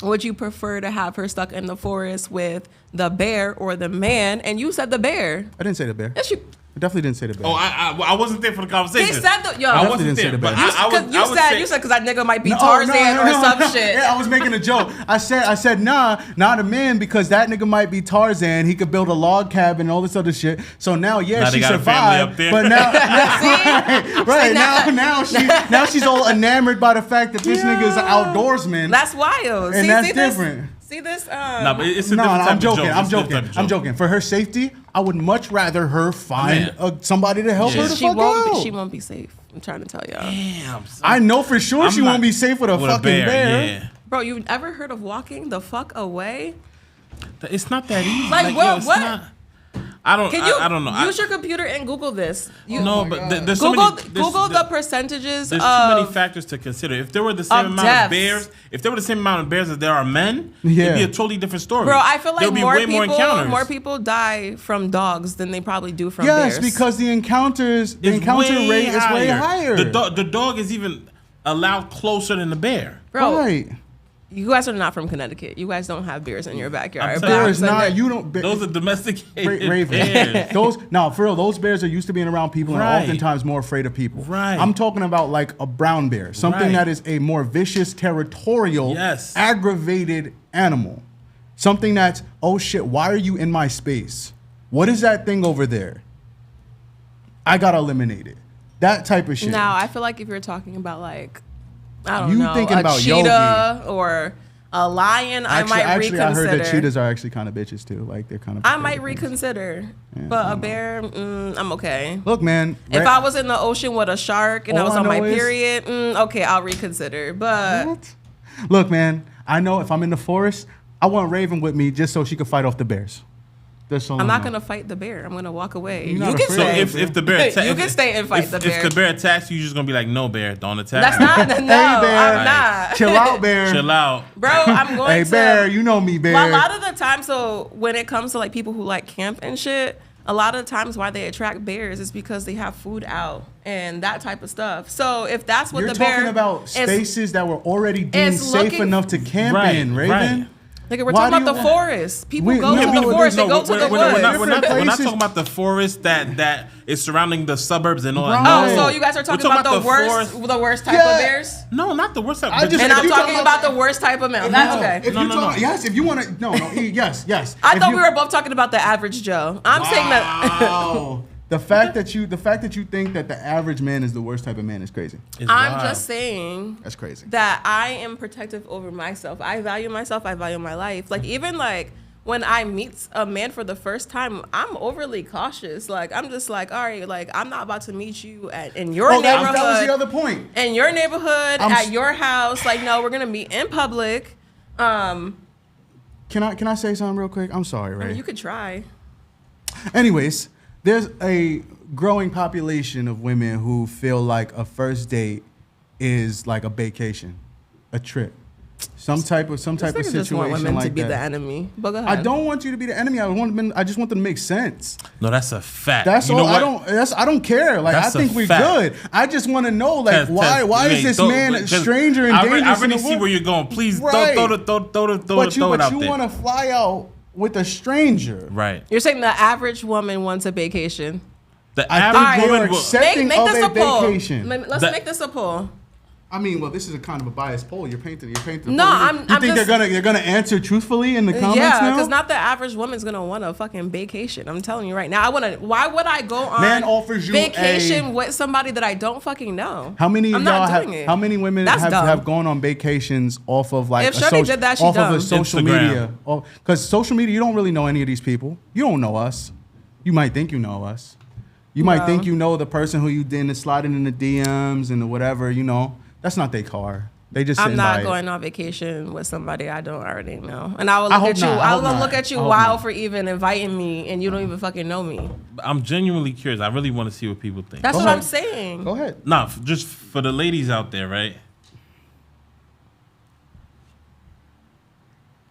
would you prefer to have her stuck in the forest with the bear or the man? And you said the bear. I didn't say the bear. Yes, you. I definitely didn't say the bear. Oh, I wasn't there for the conversation. He said the yo. I wasn't didn't say there, the but bear. You said because that nigga might be Tarzan or some shit. Yeah, I was making a joke. I said nah, not a man, because that nigga might be Tarzan. He could build a log cabin and all this other shit. So now, Now she they got a family up survived. there. But now, right now she's all enamored by the fact that this nigga is an outdoorsman. That's wild. And that's different. See this? No, but it's a No, different type I'm of joking. joke. I'm It's a different joking. type of I'm joke. joking. For her safety, I would much rather her find somebody to help her the She fuck won't. out. She won't be safe. I'm trying to tell y'all. Damn. I know for sure I'm she not- won't be safe with a fucking bear. Yeah. Bro, you ever heard of walking the fuck away? It's not that easy. Like, what- it's what? not- I don't. Can you I don't know. use your computer and Google this? No, but there's so Google many. Google the percentages There's of too many factors to consider. If there were the same of amount deaths. of bears, if there were the same amount of bears as there are men, Yeah. it'd be a totally different story. Bro, I feel like There'll be more way more encounters. people die from dogs than they probably do from Yes, bears. because the encounter It's rate is way higher. The dog is even allowed closer than the bear. bro, Right. you guys are not from Connecticut. You guys don't have bears in your backyard. I'm But sorry. There I'm is saying not. that- You don't. Those are domesticated Raven. bears. For real, those bears are used to being around people and Right. are oftentimes more afraid of people. Right. I'm talking about like a brown bear, something Right. that is a more vicious, territorial, Yes. aggravated animal. Something that's, oh shit, why are you in my space? What is that thing over there? I gotta eliminate it. That type of shit. Now, I feel like if you're talking about like, I don't You know, thinking a about cheetah or a lion, I might I reconsider. heard that cheetahs are actually kind of bitches too. Like they're kind of. I might reconsider, but a bear, I'm okay. Look, man. If I was in the ocean with a shark and I All was I on my know is- period, okay, I'll reconsider. But What? Look, man. I know if I'm in the forest, I want Raven with me just so she could fight off the bears. That's all I'm not know. gonna fight the bear. I'm gonna walk away. You're You not can afraid So stay. of if the bear You can stay and fight the bear. If the bear attacks you, you're just gonna be like, no bear, don't attack. That's me. not. No, bear. I'm not. Chill out, bear. Chill out. Bro, I'm going Hey, to. bear, you know me, bear. Well, a lot of the time, so when it comes to like people who like camp and shit, a lot of the times why they attract bears is because they have food out and that type of stuff. So if that's what You're the bear talking about is, spaces that were already deemed it's safe looking- enough to camp Right, in, Raven. right. nigga, we're Why talking do about the you- forest. People We- go no, to the no, forest. They go to the we're woods. not Different we're not places. talking about the forest that is surrounding the suburbs and all Right. that. Oh, No. so you guys are talking We're about the worst, forest. the worst type Yeah. of bears? No, not the worst. I just- And I'm you talking talking about about the worst type of male. That's No, okay. If No, you no, talk, no. yes, if you want to, no, yes. I If thought you- we were both talking about the average Joe. I'm saying that. Wow. The fact that you think that the average man is the worst type of man is crazy. It's I'm wild. just saying That's crazy. that I am protective over myself. I value myself. I value my life. Like even like when I meet a man for the first time, I'm overly cautious. Like I'm just like, all right, like I'm not about to meet you in your neighborhood. That was the other point. In your neighborhood, I'm at s- your house. Like no, we're gonna meet in public. Can I say something real quick? I'm sorry, I Ray. mean, you could try. Anyways, there's a growing population of women who feel like a first date is like a vacation, a trip, some type of This nigga situation just want women like to be that. the enemy. But go ahead. I don't want you to be the enemy. I just want them to make sense. No, that's a fact. That's You all. know what? I don't care. Like That's I think a we're fact. good. I just want to know like why is this don't- man a because stranger and I dangerous? already in the see world? where you're going. Please Right. throw But it out you there. want to fly out with a stranger. Right. You're saying the average woman wants a vacation. The I average think they woman are will. accepting Make of this a a poll. vacation. Let's The- make this a poll. I mean, well, this is a kind of a biased poll. You're painting. the No, poll. I'm You think just- they're gonna answer truthfully in the comments Yeah, now? because not the average woman's gonna want a fucking vacation. I'm telling you right now. Why would I go on Man offers you vacation with somebody that I don't fucking know? How many I'm of y'all not have? doing it. How many women That's dumb. have gone on vacations off of like If Shorty did that, she off of dumb. a social Instagram. media? Because social media, you don't really know any of these people. You don't know us. You might think you know us. You might Wow. think you know the person who you did sliding in the DMs and the whatever, you know. That's not their car. They just I'm sitting not by it. going on vacation with somebody I don't already know. And I will I look hope at you. not. I I hope will not. look at you I hope wild not. for even inviting me and you don't even fucking know me. I'm genuinely curious. I really want to see what people think. That's Go what ahead. I'm saying. Go ahead. No, just for the ladies out there, right?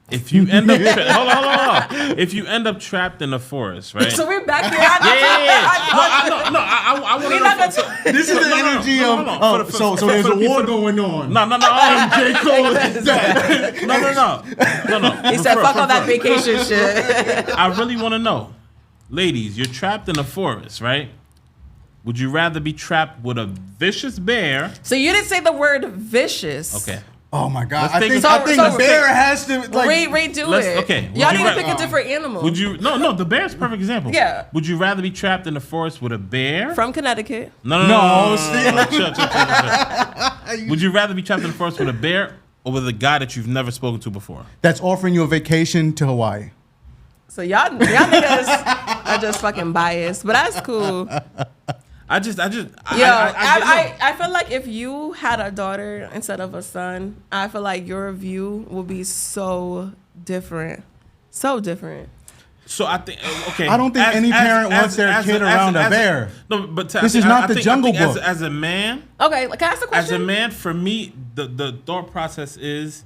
If you end up hold on. If you end up trapped in the forest, right? So we're back there. I want to know. This is the energy of so there's a war going on. No. J. Cole is No. He said, "Fuck all that vacation shit." I really want to know, ladies. You're trapped in the forest, right? Would you rather be trapped with a vicious bear? So you didn't say the word vicious. Okay. Oh my God! Let's I take think, a- I think So- the bear has to like. Redo let's- it. okay, would Y'all you need to ra- pick a different animal. Would you? No. The bear's a perfect example. Yeah. Would you rather be trapped in the forest with a bear? From Connecticut. No. see? Chill. Would you rather be trapped in the forest with a bear or with a guy that you've never spoken to before? That's offering you a vacation to Hawaii. So y'all niggas are just fucking biased, but that's cool. I just. Yo, I feel like if you had a daughter instead of a son, I feel like your view would be so different. So different. So I think okay. I don't think any parent wants their kid around a bear. No, but This is not the Jungle Book. As a man, Okay, can I ask a as question? a man, for me, the thought process is,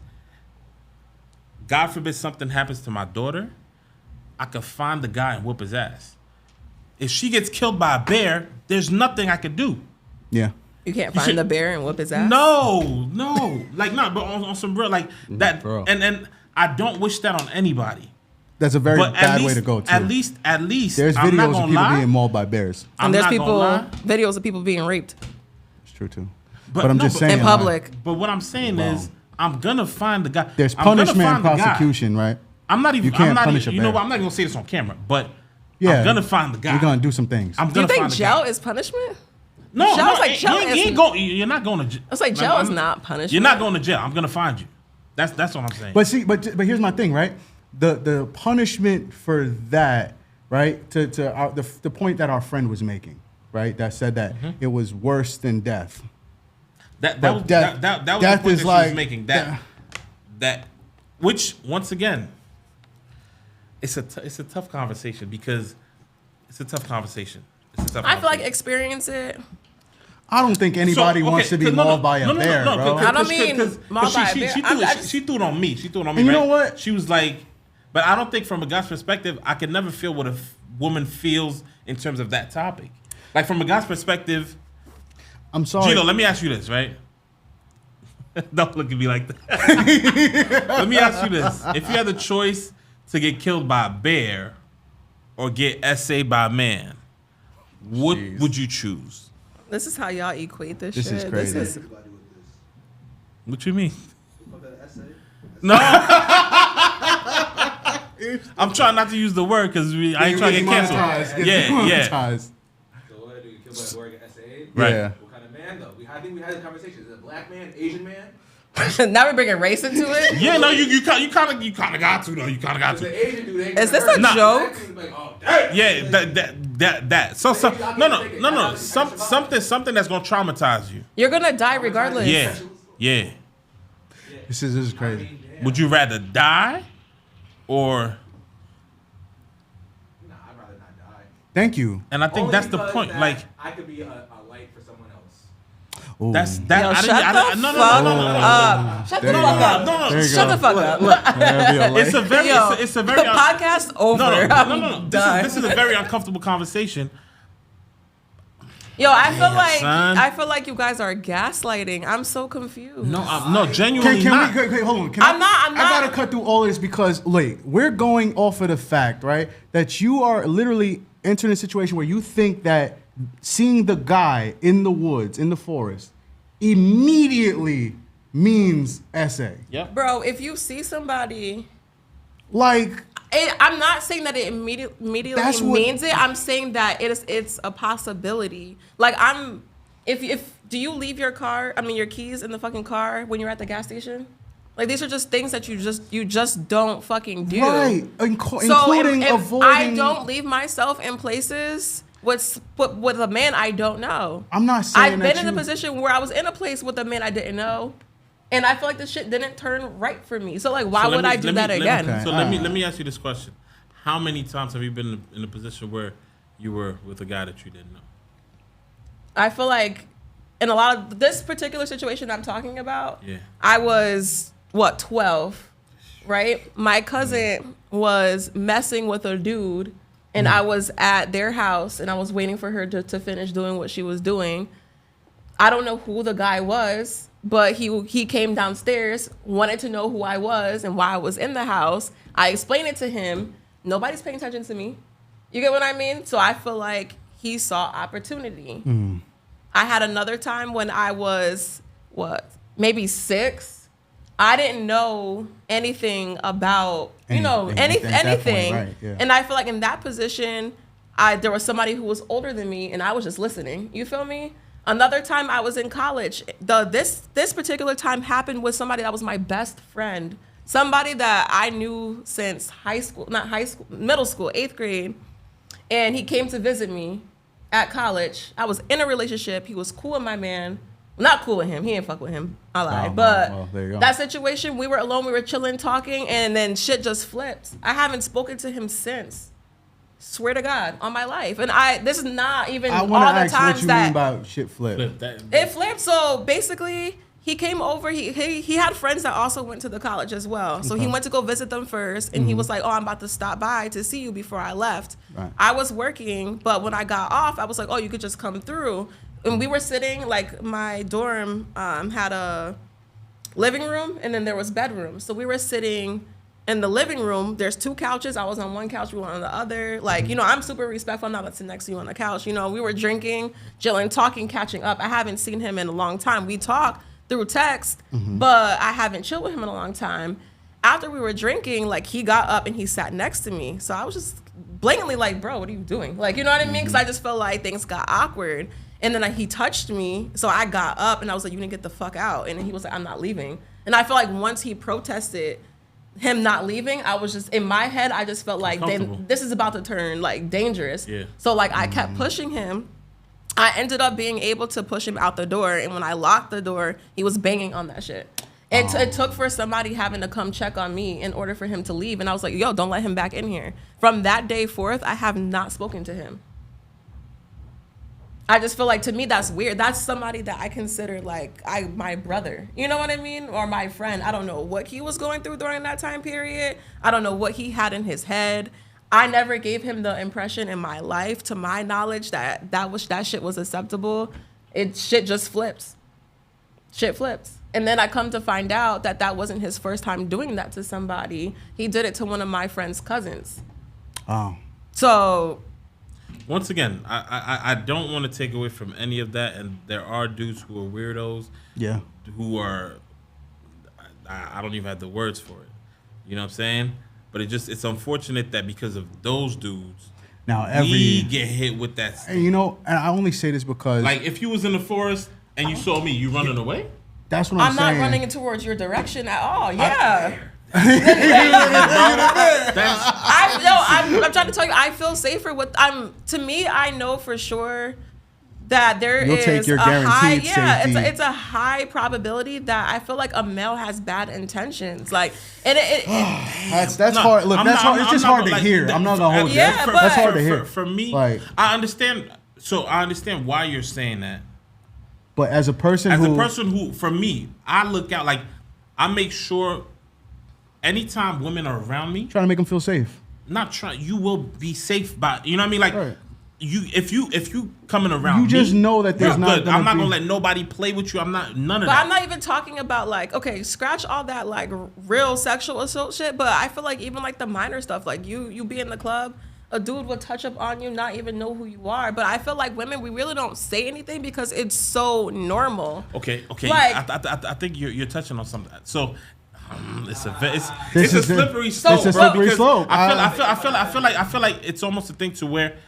God forbid something happens to my daughter, I could find the guy and whoop his ass. If she gets killed by a bear, there's nothing I could do. Yeah. You can't You find should- the bear and whoop his ass? No, like not, but on some real like that. Bro. And I don't wish that on anybody. That's a very But bad way to go too. At least, There's I'm not videos of gonna people lie. being mauled by bears. I'm And there's not people, gonna lie. videos of people being raped It's true too. But But I'm no, just but- saying. in public. But what I'm saying Wow. is, I'm gonna find the guy. There's I'm gonna punishment and find the guy. prosecution, right? I'm not even. You can't I'm not punish even, a You know bear. what? I'm not even gonna say this on camera, but Yeah. I'm gonna find the guy. You're gonna do some things. I'm Do gonna you think find the jail guy. is punishment? No, jail's no, like jail you is- ain't going. You're not going to jail. It's like jail is not punishment. You're not going to jail. I'm gonna find you. That's what I'm saying. But see, but here's my thing, right? The punishment for that, right? To the point that our friend was making, right? That said that it was worse than death. that but was death- that was the death point is that she like- was making. That which once again, it's a tough conversation because it's a tough conversation. It's a tough I feel like conversation. experience it. I don't think anybody wants to be mauled by a bear, bro. I don't mean mauled by a bear. She threw it on me. She threw it on me. And you right? know what? She was like, but I don't think from a guy's perspective, I could never feel what a woman feels in terms of that topic. Like from a guy's perspective, I'm sorry. Gino, let me ask you this, right? Don't look at me like that. Let me ask you this. If you had the choice to get killed by a bear or get essayed by a man, what would you choose? This is how y'all equate this This shit. is crazy. This is, Everybody with this. What you mean? Fuck that essay. No. I'm trying not to use the word because I ain't trying to get canceled. Yeah. Demonetized. So what do you kill by a boy get essay? Right. Yeah. What kind of man though? I think we had a conversation. Is it a black man, Asian man? now we're bringing race into it. Yeah, no, you kind of got to though. You kind of got Because to. the Asian dude ain't Is this gonna a hurt. joke? Like, oh, damn. Yeah, that. So no. Something that's gonna traumatize you. You're gonna die regardless. Yeah. This is crazy. Would you rather die or? Nah, I'd rather not die. Thank you. And I think Only that's the because point. that Like I could be a light for someone else. Ooh. that's that. Yo, I shut didn't. the No. fuck up. Shut the There you fuck go. up. No. There you Shut go. the fuck up. That'd be a light. It's a very. Yo, It's a very. the podcast over. No. I'm done. This is a very uncomfortable conversation. Yo, I son. feel like you guys are gaslighting. I'm so confused. No, genuinely Can not. we hold on? Can I'm not- I gotta cut through all this because wait, we're going off of the fact, right, that you are literally entering a situation where you think that seeing the guy in the woods, in the forest, immediately means essay. Yep. Bro, if you see somebody, Like, I'm not saying that it immediately That's what- means it. I'm saying that it's a possibility. Like if do you leave your keys in the fucking car when you're at the gas station? Like these are just things that you just don't fucking do. right, So including if avoiding. I don't leave myself in places, with a man I don't know. I'm not saying I've that been in a position where I was in a place with a man I didn't know, and I feel like this shit didn't turn right for me. So like, why would I do that again? So let me ask you this question: how many times have you been in a position where you were with a guy that you didn't know? I feel like in a lot of this particular situation I'm talking about, Yeah. I was 12, right? My cousin was messing with a dude, and I was at their house, and I was waiting for her to finish doing what she was doing. I don't know who the guy was, but he came downstairs, wanted to know who I was and why I was in the house. I explained it to him. Nobody's paying attention to me. You get what I mean? So I feel like he saw opportunity. I had another time when I was, maybe 6. I didn't know anything about, anything. Right, yeah. And I feel like in that position, there was somebody who was older than me, and I was just listening. You feel me? Another time I was in college. This particular time happened with somebody that was my best friend. Somebody that I knew since middle school, 8th grade. And he came to visit me at college. I was in a relationship. He was cool with my man. Not cool with him. He didn't fuck with him. I lied. Well, there you go. That situation, we were alone. We were chilling, talking, and then shit just flipped. I haven't spoken to him since. Swear to God, on my life. And this is not even all the times what you that mean by shit flip. it flipped. So basically, he came over. He had friends that also went to the college as well. So he went to go visit them first, and he was like, "Oh, I'm about to stop by to see you before I left." Right. I was working, but when I got off, I was like, "Oh, you could just come through." And we were sitting, like, my dorm had a living room, and then there was bedrooms. So we were sitting in the living room. There's 2 couches. I was on one couch, we were on the other. Like, I'm super respectful. I'm not gonna sit next to you on the couch. We were drinking, chilling, talking, catching up. I haven't seen him in a long time. We talk through text, but I haven't chilled with him in a long time. After we were drinking, like, he got up and he sat next to me. So I was just blatantly like, bro, what are you doing? Like, you know what I mean? Because I just felt like things got awkward. And then he touched me. So I got up and I was like, you need to get the fuck out. And then he was like, I'm not leaving. And I feel like once he protested him not leaving, I was just, in my head, I just felt like this is about to turn, like, dangerous. Yeah. So, like, I kept pushing him. I ended up being able to push him out the door, and when I locked the door, he was banging on that shit. It took for somebody having to come check on me in order for him to leave, and I was like, yo, don't let him back in here. From that day forth, I have not spoken to him. I just feel like, to me, that's weird. That's somebody that I consider, like, my brother. You know what I mean? Or my friend. I don't know what he was going through during that time period. I don't know what he had in his head. I never gave him the impression in my life, to my knowledge, that shit was acceptable. Shit just flips. Shit flips. And then I come to find out that wasn't his first time doing that to somebody. He did it to one of my friend's cousins. Oh. So, once again, I don't want to take away from any of that, and there are dudes who are weirdos. Yeah. Who are, I don't even have the words for it. You know what I'm saying? But it's unfortunate that because of those dudes, now we get hit with that stuff. And I only say this because, like, if you was in the forest and you saw me, you running away? That's what I'm saying. I'm not running towards your direction at all. Yeah. That's, I'm trying to tell you, I feel safer with. To me, I know for sure that You'll take your guaranteed safety. It's a high probability that I feel like a male has bad intentions. Like, and that's hard. Look, that's hard. It's just hard to hear. I'm not gonna hold you. Yeah, but that's hard to hear. For me, like, I understand. So I understand why you're saying that. But as a person who, for me, I look out, like, I make sure anytime women are around me, trying to make them feel safe. Not trying. You will be safe by. You know what I mean? Like, right. If you coming around, you just know that there's not. I'm not gonna let nobody play with you. I'm not none of that. But I'm not even talking about, like, okay, scratch all that, like, real sexual assault shit. But I feel like even, like, the minor stuff, like you be in the club, a dude will touch up on you, not even know who you are. But I feel like women, we really don't say anything because it's so normal. Okay. Like, I think you're touching on something. So. It's a slippery slope. It's a slippery slope. I feel like it's almost a thing to where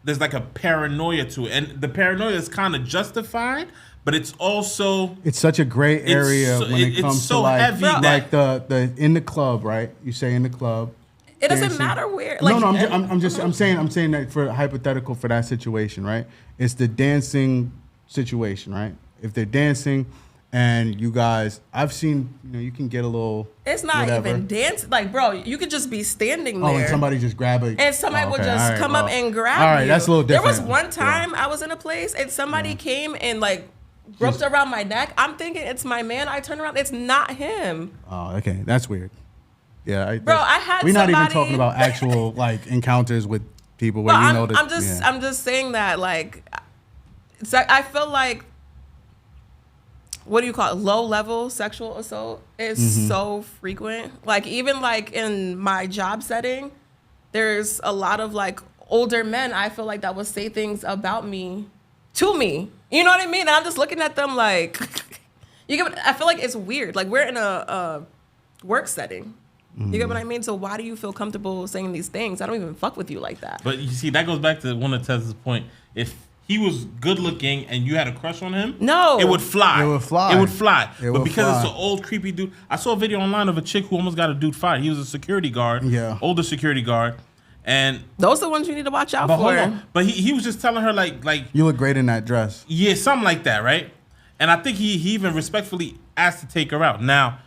there's like a paranoia to it, and the paranoia is kind of justified, but it's also such a gray area when it comes to, like, heavy like the in the club, right? You say in the club. It doesn't dancing. matter where. Like, No, I'm saying that for hypothetical for that situation, right? It's the dancing situation, right? If they're dancing and you guys, I've seen, you can get a little. It's not whatever. even dance. Like, bro, you could just be standing there. Oh, and somebody just grab it. And somebody would just come up and grab you. All right, you. that's a little different. There was one time I was in a place and somebody came and like groped around my neck. I'm thinking it's my man. I turn around, it's not him. Oh, okay, that's weird. Yeah, Bro, I had We're not somebody. even talking about actual like encounters with people where Well, you know that. I'm just saying that like, it's like I feel like, what do you call it? Low level sexual assault is so frequent. Like even like in my job setting, there's a lot of like older men. I feel like that would say things about me to me. You know what I mean? And I'm just looking at them like, I feel like it's weird. Like we're in a work setting. You get what I mean? So why do you feel comfortable saying these things? I don't even fuck with you like that. But you see, that goes back to one of Tez's point. If he was good looking and you had a crush on him, No. it would fly. It would fly. It would fly. It but would because fly. it's an old creepy dude, I saw a video online of a chick who almost got a dude fired. He was a security guard, older security guard, and Those are the ones you need to watch out but for. hold on. But he was just telling her like you look great in that dress. yeah, something like that, right? And I think he even respectfully asked to take her out. Now,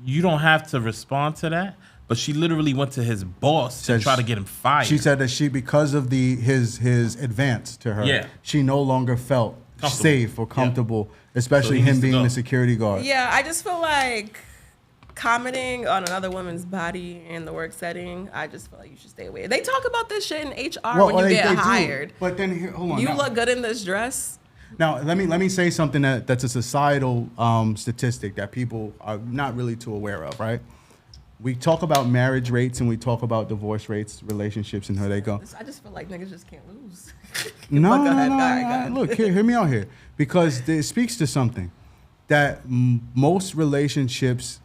you don't have to respond to that, but she literally went to his boss to try to get him fired. She said that his advance to her, she no longer felt safe or comfortable, especially So he him needs to being go. the security guard. Yeah, I just feel like commenting on another woman's body in the work setting, I just feel like you should stay away. They talk about this shit in HR when you get they hired. do. But then hold on. You now. look good in this dress. Now, let me say something that's a societal statistic that people are not really too aware of, right? We talk about marriage rates and we talk about divorce rates, relationships, and how they go. I just feel like niggas just can't lose. No, Go ahead. no, All right, no. go ahead. Look, hear me out here. Because it speaks to something that most relationships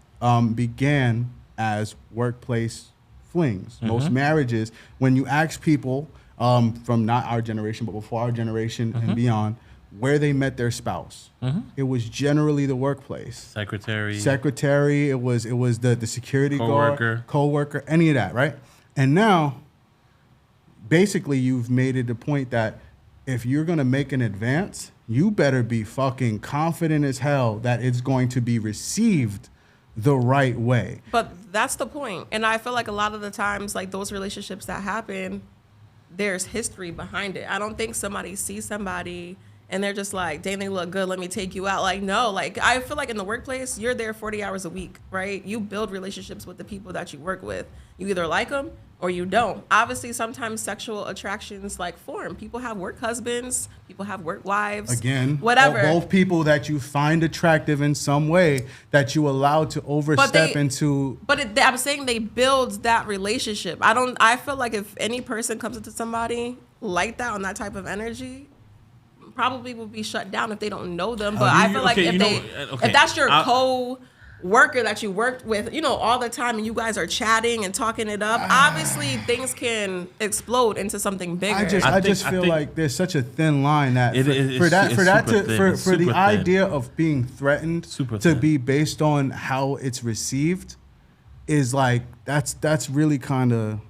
began as workplace flings. Most marriages, when you ask people from not our generation, but before our generation and beyond, where they met their spouse, it was generally the workplace. Secretary. It was the security guard, co-worker, any of that, right? And now, basically, you've made it the point that if you're gonna make an advance, you better be fucking confident as hell that it's going to be received the right way. But that's the point. And I feel like a lot of the times, like those relationships that happen, there's history behind it. I don't think somebody sees somebody and they're just like, dang, they look good, let me take you out. Like, no, like I feel like in the workplace, you're there 40 hours a week, right? You build relationships with the people that you work with. You either like them or you don't. Obviously, sometimes sexual attractions like form. People have work husbands, people have work wives. Again, whatever. Both people that you find attractive in some way that you allow to overstep into. But I'm saying they build that relationship. I feel like if any person comes into somebody like that on that type of energy, probably will be shut down if they don't know them. But I feel like if that's your co-worker that you worked with, all the time, and you guys are chatting and talking it up, obviously things can explode into something bigger. I just feel like there's such a thin line that for the idea of being threatened to be based on how it's received is like that's really kind of.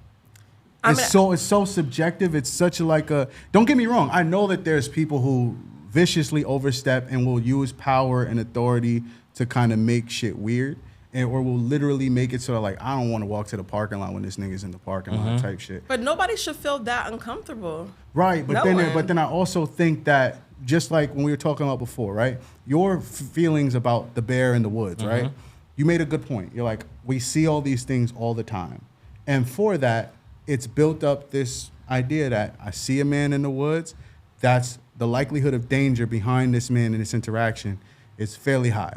It's so subjective. It's such don't get me wrong. I know that there's people who viciously overstep and will use power and authority to kind of make shit weird, or will literally make it sort of like, I don't want to walk to the parking lot when this nigga's in the parking lot type shit. But nobody should feel that uncomfortable. Right, but then I also think that just like when we were talking about before, right? Your feelings about the bear in the woods, right? You made a good point. You're like, we see all these things all the time, and for that, it's built up this idea that I see a man in the woods, that's the likelihood of danger behind this man and this interaction is fairly high.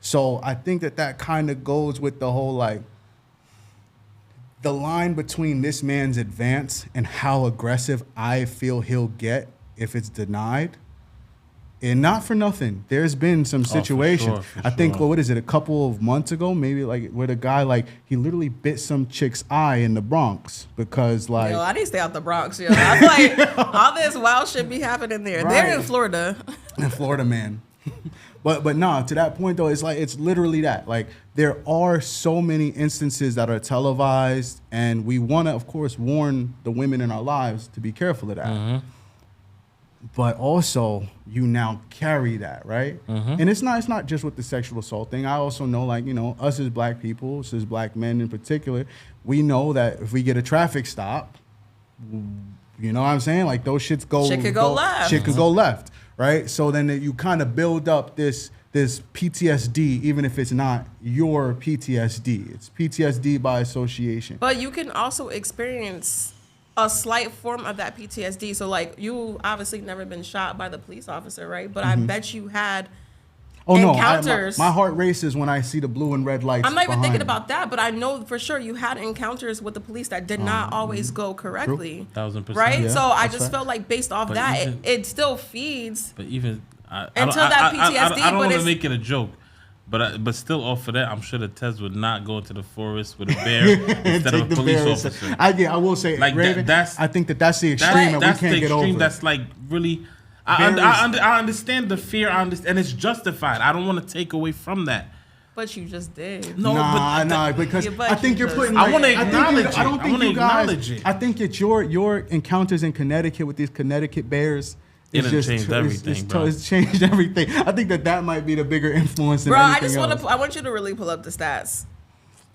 So I think that kind of goes with the whole the line between this man's advance and how aggressive I feel he'll get if it's denied. And not for nothing, there's been some situations. I think, what is it, a couple of months ago, maybe where the guy, he literally bit some chick's eye in the Bronx because Yo, I need to stay out the Bronx, yo. I feel like all this wild shit be happening there. Right. They're in Florida. In Florida, man. But no, to that point though, it's literally that. Like there are so many instances that are televised, and we want to, of course, warn the women in our lives to be careful of that. Mm-hmm. But also, you now carry that, right? Mm-hmm. And it's not just with the sexual assault thing. I also know, like, us as black people, us as black men in particular, we know that if we get a traffic stop, you know what I'm saying? Like those shit could go left. Shit could go left, right? So then you kind of build up this PTSD, even if it's not your PTSD. It's PTSD by association. But you can also experience a slight form of that PTSD. So like you obviously never been shot by the police officer, right? But I bet you had encounters. My heart races when I see the blue and red lights. I'm not even thinking me. about that, but I know for sure you had encounters with the police that did not always go correctly. 1000%. Right? Yeah, so I that's just right. felt like based off But that, even- it still feeds. But even Until that PTSD, I but don't want to it's- make it a joke. But still, off of that, I'm sure the Ctez would not go into the forest with a bear instead of a police officer. I will say, Like, Rayven, that's- I think that's the extreme that That's we can't the get extreme. over. That's like really. Bears- I understand the fear. I understand, and it's justified. I don't want to take away from that. But you just did. No, nah, because Yeah, but I think you you're just- putting. I like, wanna think acknowledge it. I don't I think wanna you guys. acknowledge it. I think it's your encounters in Connecticut with these Connecticut Bears. It It's done just changed everything, bro. It's changed everything. I think that might be the bigger influence than Bro, I anything just else. I want you to really pull up the stats.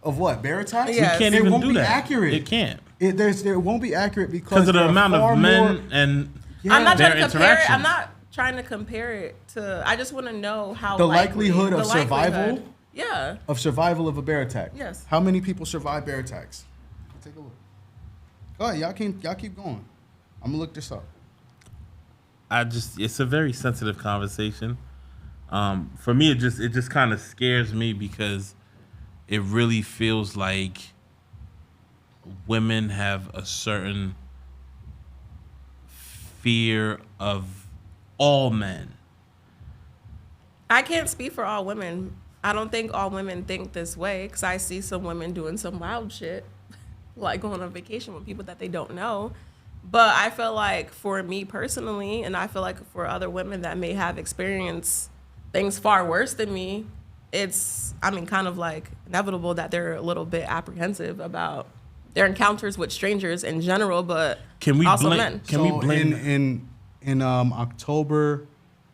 Of what, bear attacks? Yeah. You can't It even won't do be that. accurate. It can't It won't be accurate because because of the there are amount far of men more- and Yeah. I'm not their trying to compare it. interactions. I'm not trying to compare it to. I just want to know how The likely- likelihood of the survival? Yeah. of survival of a bear attack. Yes. How many people survive bear attacks? Take a look. Go ahead, y'all keep going. I'm gonna look this up. It's a very sensitive conversation. For me, it just kind of scares me because it really feels like women have a certain fear of all men. I can't speak for all women. I don't think all women think this way because I see some women doing some wild shit, like going on vacation with people that they don't know. But I feel like for me personally, and I feel like for other women that may have experienced things far worse than me, it's, kind of like inevitable that they're a little bit apprehensive about their encounters with strangers in general, but Can we also blame? men. Can we blame? in October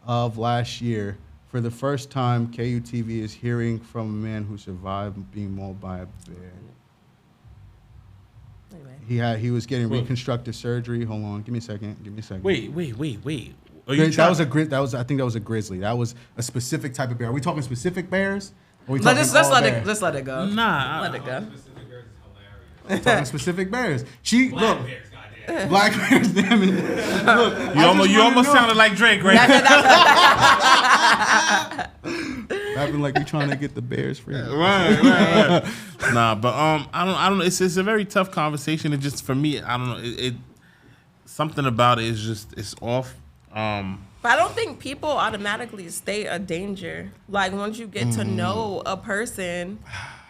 of last year, for the first time, KUTV is hearing from a man who survived being mauled by a bear. Anyway. He was getting Wait. reconstructive surgery. Hold on, give me a second. Wait. Are you I think trying- that was a grizzly. That was a specific type of bear. Are we talking specific bears? Or are we But talking let's all let bears? it. Let's let it go. Nah. Let it go. Specific bears is hilarious. We're talking specific bears. Black bears, goddamn. Black bears. Damn it. Look, You almost sounded like Drake, right? Rapping like we trying to get the bears free. right. Nah, but I don't know. It's a very tough conversation. It just for me, I don't know. It something about it is just it's off. But I don't think people automatically stay a danger. Like once you get to know a person,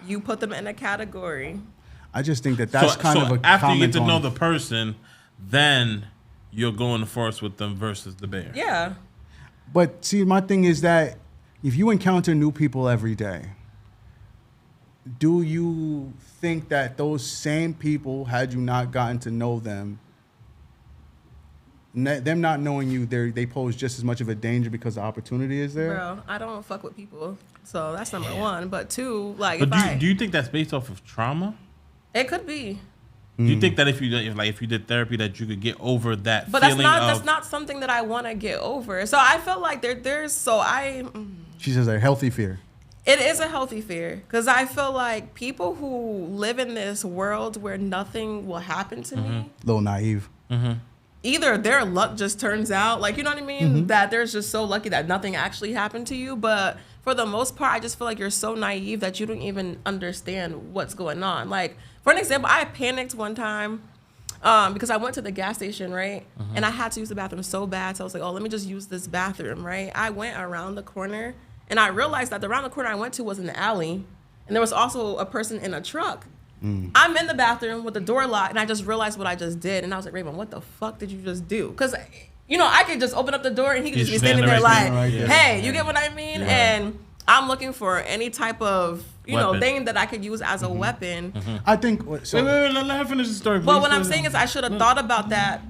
you put them in a category. I just think that's kind of a after you get to comment know on- the person, then you'll go in the forest with them versus the bear. Yeah. But see, my thing is that if you encounter new people every day, do you think that those same people, had you not gotten to know them, them not knowing you, they pose just as much of a danger because the opportunity is there? Bro, I don't fuck with people. So that's number one. But two, like But if do you think that's based off of trauma? it could be. Do you think that if you did therapy that you could get over that But feeling that's of not something that I want to get over. So I feel like She says a healthy fear. it is a healthy fear because I feel like people who live in this world where nothing will happen to me, A little naive. either their luck just turns out, like, you know what I mean? That they're just so lucky that nothing actually happened to you. But for the most part, I just feel like you're so naive that you don't even understand what's going on. Like, for an example, I panicked one time because I went to the gas station, right? And I had to use the bathroom so bad. So I was like, oh, let me just use this bathroom, right? I went around the corner and I realized that around the corner I went to was an alley. And there was also a person in a truck. I'm in the bathroom with the door locked, and I just realized what I just did. And I was like, Rayven, what the fuck did you just do? Because I could just open up the door and he could just be He's standing there standing like, right there. hey, you get what I mean? Yeah. And I'm looking for any type of, Weapon. thing that I could use as a weapon. I think so. Wait, let her finish the story. But please. what I'm saying is I should have thought about that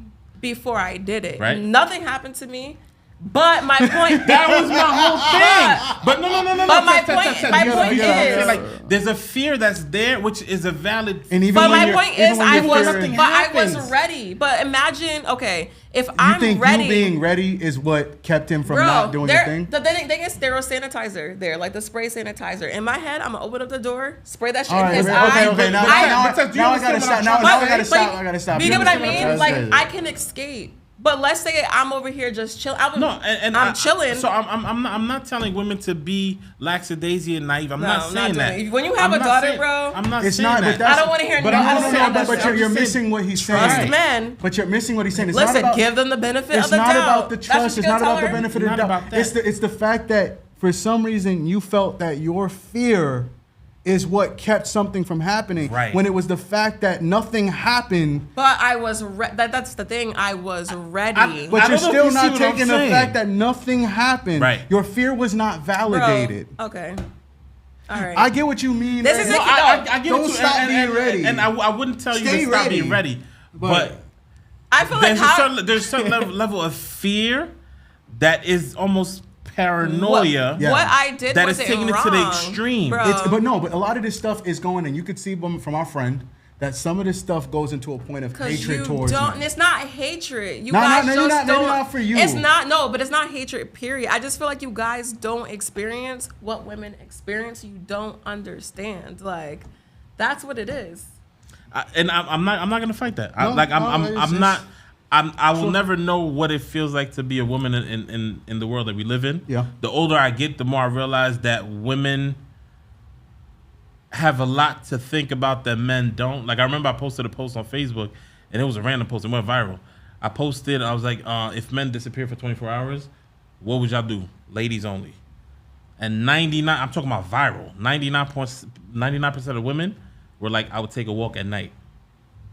before I did it. Right. Nothing happened to me. But my point That was my whole thing. But no. But my Tess, point- Tess, Tess, my you gotta- point you gotta- is- like, there's a fear that's there, which is a valid. And even But when my you're- point even is when I you're was fearing- I was happens. ready. But imagine, okay, if You I'm think ready. you being ready is what kept him from Bro, not doing the thing? the thing is sterile sanitizer there, like the spray sanitizer. In my head, I'm gonna open up the door, spray that shit All in right, his okay, eye. okay. Now I- I gotta stop. Now I gotta stop. I gotta stop. Do you get what I That's mean? Like crazy. I can escape. But let's say I'm over here just chilling. No, and I'm chilling. So I'm not telling women to be lackadaisy and naive. I'm No, not I'm saying not that. doing it. When you have I'm a not daughter, saying- bro, I'm not It's saying not, that. but that's. I don't wanna hear but no- I'm I not don't saying wanna that, but hear you're that. missing what he's saying. trust men. But you're missing what he's saying. It's Listen, not about, give them the benefit it's of the not doubt. about the That's what trust. you It's not gonna about the tell her? benefit of the Not doubt. about that. It's the fact that for some reason you felt that your fear is what kept something from happening. Right. When it was the fact that nothing happened. But I was that's the thing. I was ready. But I you're don't know if still you see not what I'm taking the saying. fact that nothing happened. Right. Your fear was not Bro, validated. okay. All right. I get what you mean. This man. isn't- I get Don't it too, stop being ready. And I wouldn't tell you Stay to stop ready. being ready. But I feel like there's a certain level of fear that is almost paranoia. Yeah. What I did That was is taking it to the extreme. Bro. But a lot of this stuff is going, and you could see from our friend that some of this stuff goes into a point of Because hatred you towards don't. men. It's not hatred. You No, no, guys maybe just not- maybe don't. not for you. It's not. No, but it's not hatred. Period. I just feel like you guys don't experience what women experience. You don't understand. Like, that's what it is. I'm not gonna fight that. No, I will never know what it feels like to be a woman in the world that we live in. Yeah. The older I get, the more I realize that women have a lot to think about that men don't. Like I remember I posted a post on Facebook, and it was a random post. It went viral. I posted. I was like, if men disappear for 24 hours, what would y'all do? Ladies only. And 99. I'm talking about viral. 99% of women were like, I would take a walk at night.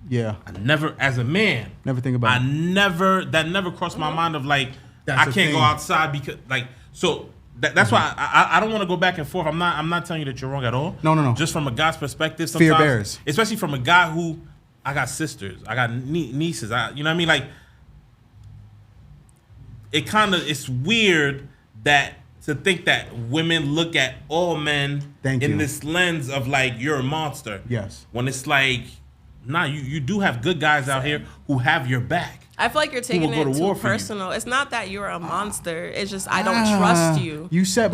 Yeah. I never, as a man, Never think about it. that never crossed my mind of like, That's I the can't go thing. outside because like, so that's why I don't want to go back and forth. I'm not telling you that you're wrong at all. No. Just from a guy's perspective, Fear sometimes, bears. especially from a guy who, I got sisters, I got nieces, you know what I mean? Like, it's weird that to think that women look at all men Thank in you. this lens of like, you're a monster. Yes. When it's like, nah, you do have good guys out here who have your back. I feel like you're taking will go it to too war for you. personal. It's not that you're a monster. It's just I don't trust you. You said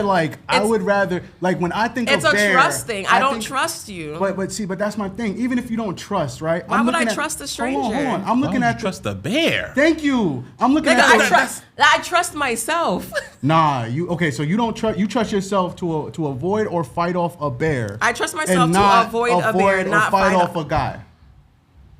like I It's- would rather like when I think It's of a bear, trust thing. I don't think- trust you. But that's my thing. Even if you don't trust, right? Why I'm would I looking at- trust a Hold stranger? on. I'm looking Why would at you trust the bear. Thank you. I'm looking Nigga, at I trust myself. Nah, you okay? So you don't trust. You trust yourself to avoid or fight off a bear. I trust myself and to not avoid a bear, or not fight fight off a- a guy.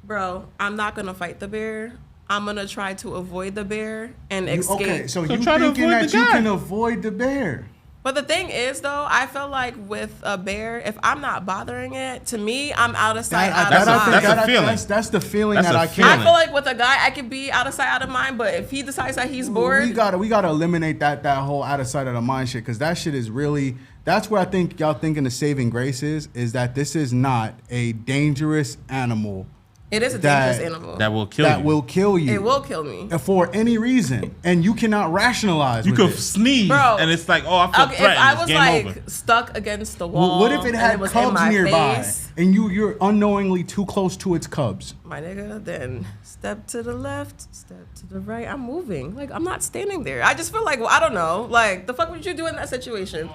Bro, I'm not gonna fight the bear. I'm gonna try to avoid the bear and escape. Okay, so you try to thinking avoid that the you guy. can avoid the bear? But the thing is, though, I feel like with a bear, if I'm not bothering it, to me, I'm out of sight, out of mind. That's a feeling. That's the feeling That's that a I feeling. can't. I feel like with a guy, I could be out of sight, out of mind. But if he decides that he's bored, We gotta eliminate that whole out of sight, out of mind shit, because that shit is really. That's where I think y'all thinking the saving grace is that this is not a dangerous animal it is a that- dangerous animal. That will kill that you. will kill you. It will kill me. For any reason, and you cannot rationalize. You with could it. sneeze, Bro, and it's like, oh, I feel Okay, if threatened. I It's was game like over. stuck against the wall, What if it and had was in cubs my nearby, face, and you're unknowingly too close to its cubs? my nigga, then step to the left, step to the right. I'm moving. Like, I'm not standing there. I just feel like, well, I don't know. Like, the fuck would you do in that situation?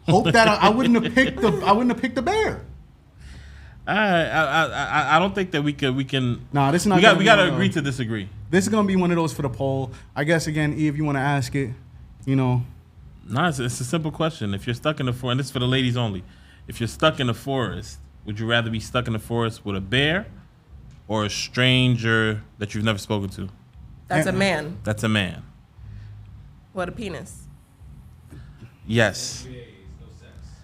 Hope that I wouldn't have picked the bear. I don't think that we can. Nah, this is not We gonna be got to one of agree those. to disagree. This is gonna be one of those for the poll. I guess again, Eve, you want to ask it? You know, No, it's a simple question. If you're stuck in the forest, and this is for the ladies only. If you're stuck in the forest, would you rather be stuck in the forest with a bear or a stranger that you've never spoken to? That's a man. That's a man. What a penis. Yes.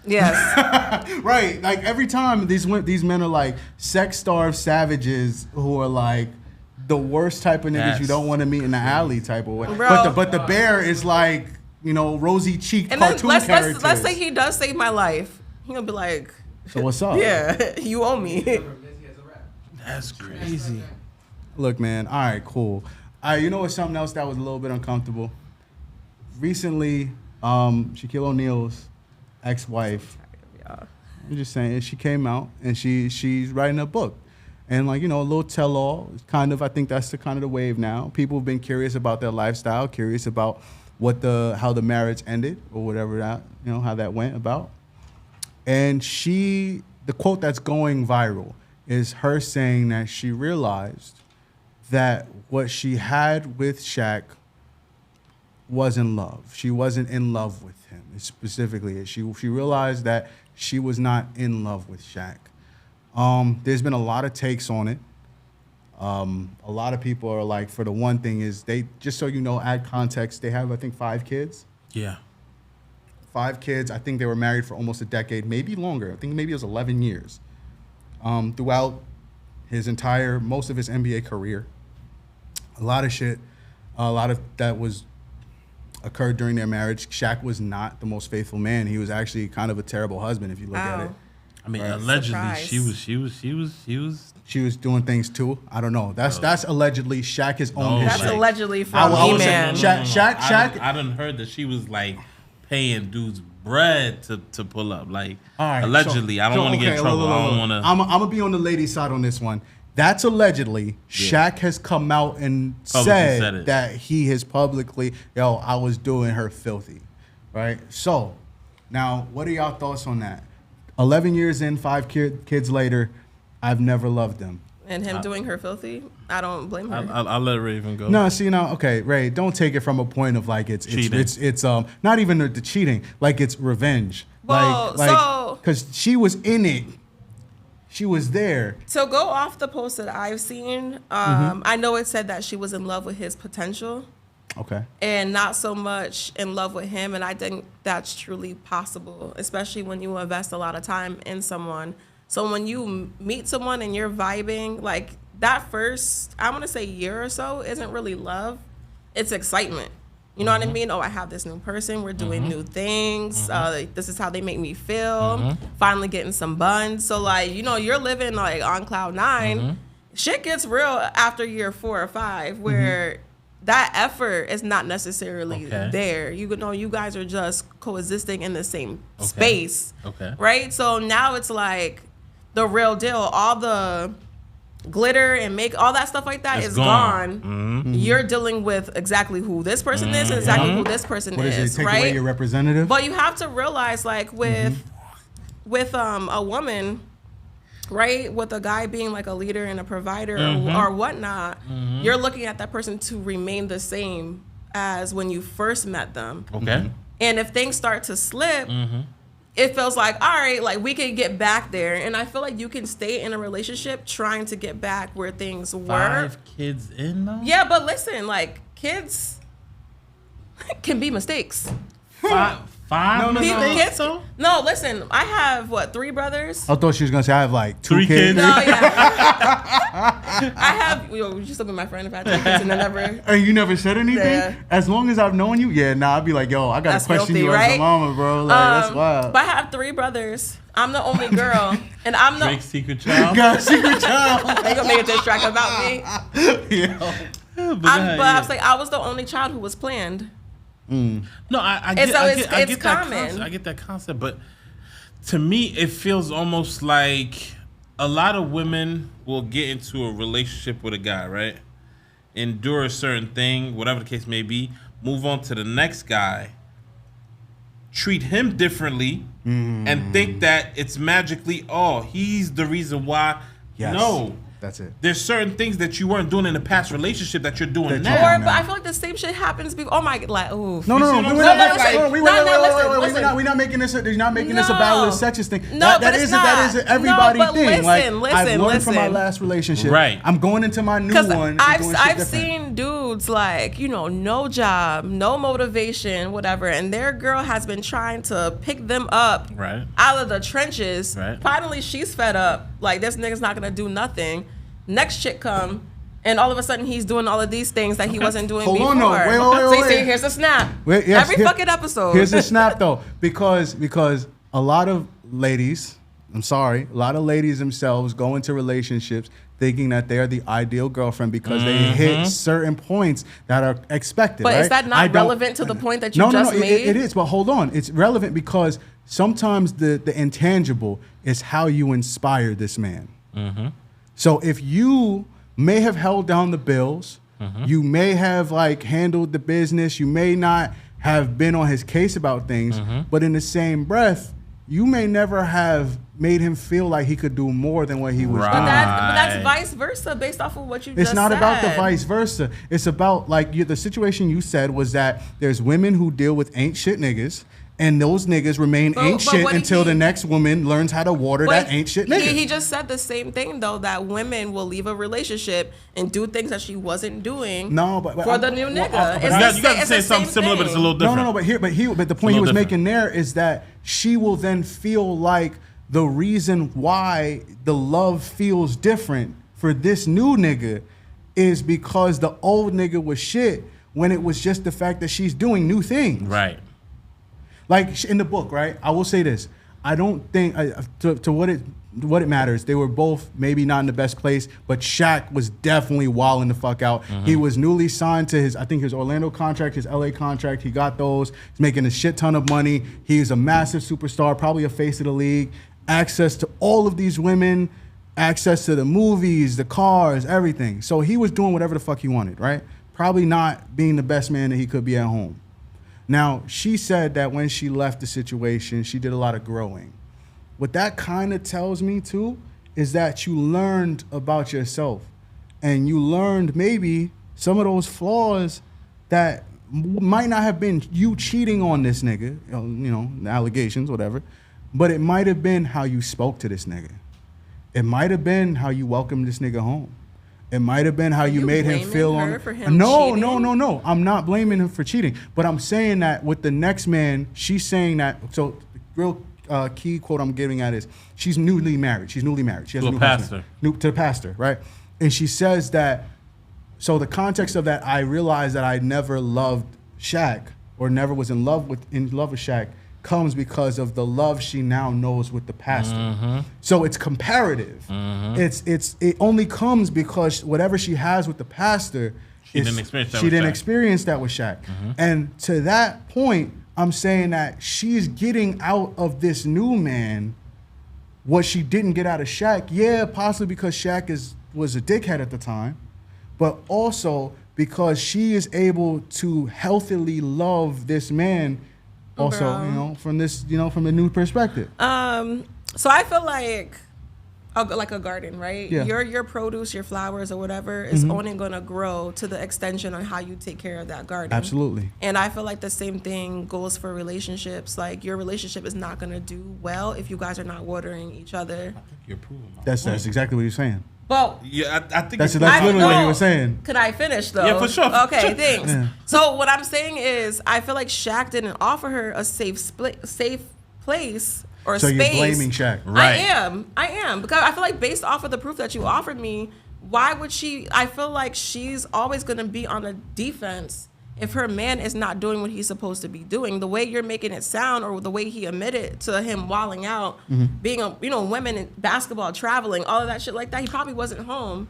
Yes. right? Like every time these men are like sex-starved savages who are like the worst type of niggas That's you don't want to meet in the alley type of way. Bro. But the bear is like, you know, rosy cheeked And then cartoon characters. let's say he does save my life. He gonna be like, So what's up? yeah, you owe me. That's crazy. Look, man. All right, cool. All right, you know what's something else that was a little bit uncomfortable? Recently, Shaquille O'Neal's ex-wife, I'm just saying, she came out and she's writing a book. And like, you know, a little tell-all, kind of, I think that's the kind of the wave now. People have been curious about their lifestyle, curious about how the marriage ended or whatever that, you know, how that went about. And the quote that's going viral is her saying that she realized that what she had with Shaq wasn't love. She wasn't in love with him, specifically. She realized that she was not in love with Shaq. There's been a lot of takes on it. A lot of people are like, for the one thing is just so you know, add context, they have, I think, 5 kids. Yeah. 5 kids. I think they were married for almost a decade, maybe longer. I think maybe it was 11 years. Throughout most of his NBA career. A lot of shit, a lot of that occurred during their marriage. Shaq was not the most faithful man. He was actually kind of a terrible husband if you look at it. I mean, Right. allegedly, Surprise. she was. She was doing things too. I don't know. That's allegedly. Shaq has owned his That's shit. allegedly I from would say E-Man. Shaq. I done heard that she was like paying dudes bread to pull up. Like, All right, allegedly. I don't want to get in trouble. I don't want to. I'm gonna be on the ladies' side on this one. That's allegedly. Yeah. Shaq has come out and Publicly said said it. that he has publicly, I was doing her filthy, right? So, now, what are y'all thoughts on that? 11 years in, 5 kids later, I've never loved them. And him doing her filthy, I don't blame her. I'll let Rayven go. No, see now, okay, Ray, don't take it from a point of like it's Cheating. it's not even the cheating, like it's revenge. Well, so- because she was in it, she was there. So go off the post that I've seen. I know it said that she was in love with his potential Okay. and not so much in love with him. And I think that's truly possible, especially when you invest a lot of time in someone. So when you meet someone and you're vibing, like that first, I want to say year or so isn't really love. It's excitement. You know what I mean? Oh, I have this new person. We're doing new things. This is how they make me feel. Finally getting some buns. So like, you know, you're living like on cloud 9. Shit gets real after year 4 or 5 where that effort is not necessarily there. You know, you guys are just coexisting in the same space. Okay. Right? So now it's like the real deal. All the glitter and make all that stuff like that It's is gone. gone. You're dealing with exactly who this person is and exactly who this person What is is, it? Take away right? your representative? But you have to realize, like with a woman, right, with a guy being like a leader and a provider or whatnot, you're looking at that person to remain the same as when you first met them. Okay. And if things start to slip, it feels like, all right, like we can get back there. And I feel like you can stay in a relationship trying to get back where things were. 5 kids in though. Yeah, but listen, like kids can be mistakes. 5 No, mistakes Kids, though? no, listen, I have 3 brothers. I thought she was gonna say I have like 2 3 kids. kids? No, yeah. I have, would you still be my friend if I had 2 kids and then never? And you never said anything? Yeah. As long as I've known you, I'd be like, yo, I gotta That's question filthy, you as right? a mama, bro. Like, that's wild. But I have 3 brothers. I'm the only girl. And I'm the, Drake's secret child. Got secret child. they gonna make a diss track about me. Yeah. But I was like, I was the only child who was planned. No, I And get, so I it's get, I get that common. concept. I get that concept, but to me, it feels almost like a lot of women will get into a relationship with a guy, right? Endure a certain thing, whatever the case may be, move on to the next guy, treat him differently, and think that it's magically, he's the reason why. Yes. No. That's it. There's certain things that you weren't doing in the past relationship that you're doing That now. you're Or, doing but I feel like the same shit happens before. Oh my, like, ooh. No, You see what I'm we're saying? not, No, we're listen. not making this. You're not making this a No. battle of sexist thing. No, that but it's isn't. That not. is an everybody No, but thing. listen, Like I've listen, learned from my listen. last relationship. Right. I'm going into my new Because one. and I've doing shit different. seen dudes like, no job, no motivation, whatever, and their girl has been trying to pick them up Right. out of the trenches. Right. Finally, she's fed up. Like, this nigga's not gonna do nothing. Next chick come, And all of a sudden, he's doing all of these things that he wasn't doing Hold before. on, no. Wait. So you say, here's a snap. Every fucking episode. Here's the snap, though. Because a lot of ladies, I'm sorry, a lot of ladies themselves go into relationships thinking that they're the ideal girlfriend because they hit certain points that are expected. But right? is that not relevant to the point that you just made? It is. But hold on. It's relevant because sometimes the intangible is how you inspire this man. So if you may have held down the bills, you may have like handled the business, you may not have been on his case about things, but in the same breath, you may never have made him feel like he could do more than what he was doing. But that's vice versa based off of what you just said. It's not about the vice versa. It's about like the situation you said was that there's women who deal with ain't shit niggas. And those niggas remain ain't shit until the next woman learns how to water that ain't shit nigga. He just said the same thing though, that women will leave a relationship and do things that she wasn't doing for the new nigga. You got to say something similar, but it's a little different. No. But the point he was making there is that she will then feel like the reason why the love feels different for this new nigga is because the old nigga was shit when it was just the fact that she's doing new things. Right. Like in the book, right? I will say this. I don't think, to what it matters, they were both maybe not in the best place, but Shaq was definitely wilding the fuck out. He was newly signed to his Orlando contract, his LA contract. He got those. He's making a shit ton of money. He's a massive superstar, probably a face of the league. Access to all of these women, access to the movies, the cars, everything. So he was doing whatever the fuck he wanted, right? Probably not being the best man that he could be at home. Now, she said that when she left the situation, she did a lot of growing. What that kind of tells me, too, is that you learned about yourself. And you learned maybe some of those flaws that might not have been you cheating on this nigga, allegations, whatever. But it might have been how you spoke to this nigga. It might have been how you welcomed this nigga home. It might have been how you made him feel on. No. I'm not blaming him for cheating, but I'm saying that with the next man, she's saying that. So, real key quote I'm giving at is she's newly married. She has a new husband. To the pastor, right? And she says that. So the context of that, I realized that I never loved Shaq or never was in love with Shaq, comes because of the love she now knows with the pastor. So it's comparative. It only comes because whatever she has with the pastor, she didn't experience that with Shaq. And to that point, I'm saying that she's getting out of this new man what she didn't get out of Shaq. Yeah, possibly because Shaq was a dickhead at the time, but also because she is able to healthily love this man. Also, from the new perspective. So I feel like a garden, right? Yeah. Your produce, your flowers or whatever is only going to grow to the extension on how you take care of that garden. Absolutely. And I feel like the same thing goes for relationships. Like your relationship is not going to do well if you guys are not watering each other. I think you're proving my That's exactly what you're saying. Well, yeah, I think that's literally what he was saying. Can I finish though? Yeah, for sure. Okay, thanks. Yeah. So what I'm saying is, I feel like Shaq didn't offer her a safe place or so space. You're blaming Shaq, right? I am because I feel like based off of the proof that you offered me, why would she? I feel like she's always gonna be on the defense if her man is not doing what he's supposed to be doing. The way you're making it sound, or the way he admitted to him wilding out, being women in basketball, traveling, all of that shit like that, he probably wasn't home,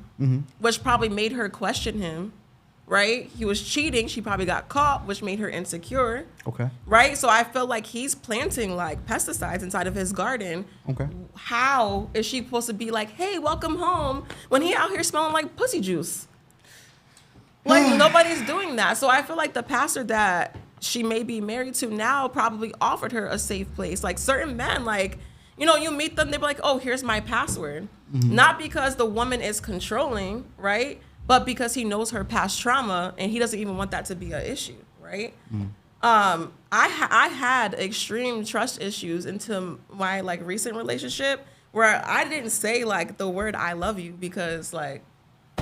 which probably made her question him, right? He was cheating. She probably got caught, which made her insecure. Okay. Right? So I feel like he's planting like pesticides inside of his garden. Okay. How is she supposed to be like, hey, welcome home, when he out here smelling like pussy juice? Like, nobody's doing that. So I feel like the pastor that she may be married to now probably offered her a safe place. Like, certain men, like, you meet them, they're like, oh, here's my password. Not because the woman is controlling, right? But because he knows her past trauma and he doesn't even want that to be an issue, right? I had extreme trust issues into my, like, recent relationship where I didn't say, like, the word I love you because, like,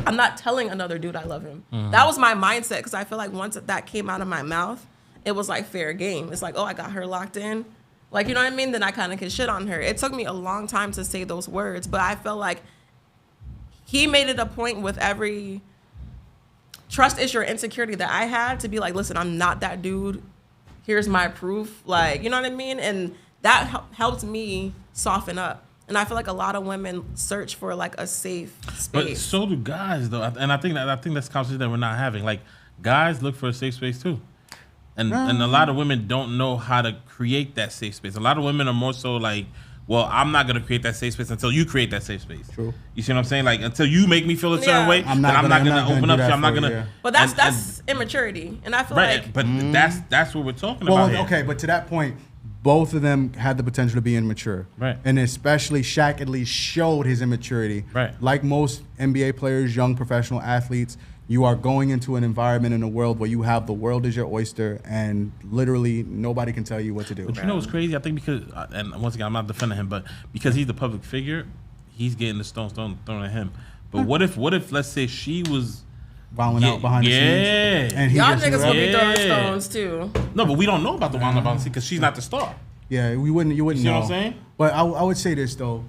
I'm not telling another dude I love him. That was my mindset because I feel like once that came out of my mouth, it was like fair game. It's like, oh, I got her locked in. Like, you know what I mean? Then I kind of can shit on her. It took me a long time to say those words, but I felt like he made it a point with every trust is your insecurity that I had to be like, listen, I'm not that dude. Here's my proof. Like, you know what I mean? And that helped me soften up. And I feel like a lot of women search for like a safe space. But so do guys, though. And I think that's a conversation that we're not having. Like, guys look for a safe space too. And a lot of women don't know how to create that safe space. A lot of women are more so like, well, I'm not gonna create that safe space until you create that safe space. True. You see what I'm saying? Like, until you make me feel a certain way, I'm not gonna open up to you. I'm not gonna. Yeah. But that's immaturity, and I feel like. But that's what we're talking about. Here. Okay, but to that point, both of them had the potential to be immature. Right. And especially Shaq at least showed his immaturity. Right. Like most NBA players, young professional athletes, you are going into an environment in a world where you have the world is your oyster and literally nobody can tell you what to do. But you know what's crazy? I think because, and once again, I'm not defending him, but because he's the public figure, he's getting the stones thrown at him. But what if, let's say she was wilding out behind the scenes? And y'all niggas will be throwing stones too. No, but we don't know about the wilding out behind the scenes because she's not the star. Yeah, you wouldn't know. You see what I'm saying? But I would say this though.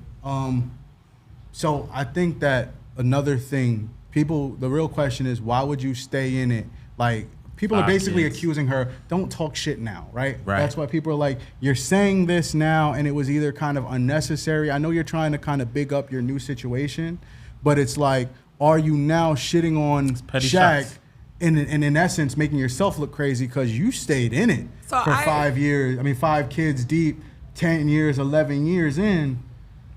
So I think that another thing, the real question is, why would you stay in it? Like, people are basically accusing her, don't talk shit now, right? That's why people are like, you're saying this now, and it was either kind of unnecessary. I know you're trying to kind of big up your new situation, but it's like, are you now shitting on Shaq and in essence making yourself look crazy because you stayed in it for 5 years? I mean, 5 kids deep, 10 years, 11 years in.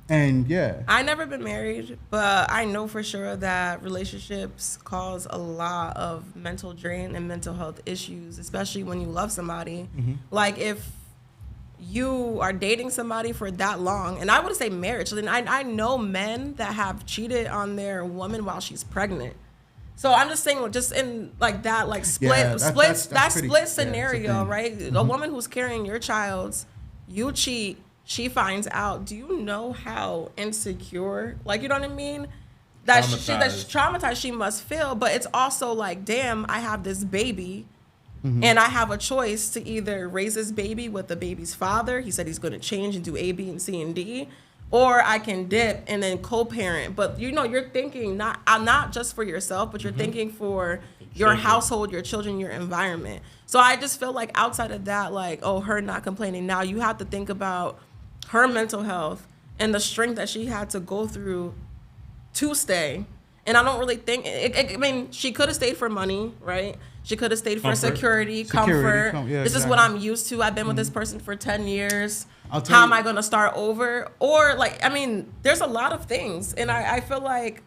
And yeah, I never been married, but I know for sure that relationships cause a lot of mental drain and mental health issues, especially when you love somebody. Mm-hmm. Like if you are dating somebody for that long, and I would say marriage. I know men that have cheated on their woman while she's pregnant. So I'm just saying, just in like that, like split scenario, right? Mm-hmm. A woman who's carrying your child's, you cheat. She finds out. Do you know how insecure, like, you know what I mean? That's traumatized she must feel. But it's also like, damn, I have this baby, and I have a choice to either raise this baby with the baby's father. He said he's going to change and do A, B, and C, and D, or I can dip and then co-parent. But you know, you're thinking not just for yourself, but you're thinking for your household, your children, your environment. So I just feel like outside of that, like, oh, her not complaining. Now you have to think about her mental health and the strength that she had to go through to stay. And I don't really think, I mean, she could have stayed for money, right? She could have stayed for security, comfort. This is what I'm used to. I've been with this person for 10 years. How am I going to start over? Or like, I mean, there's a lot of things. And I feel like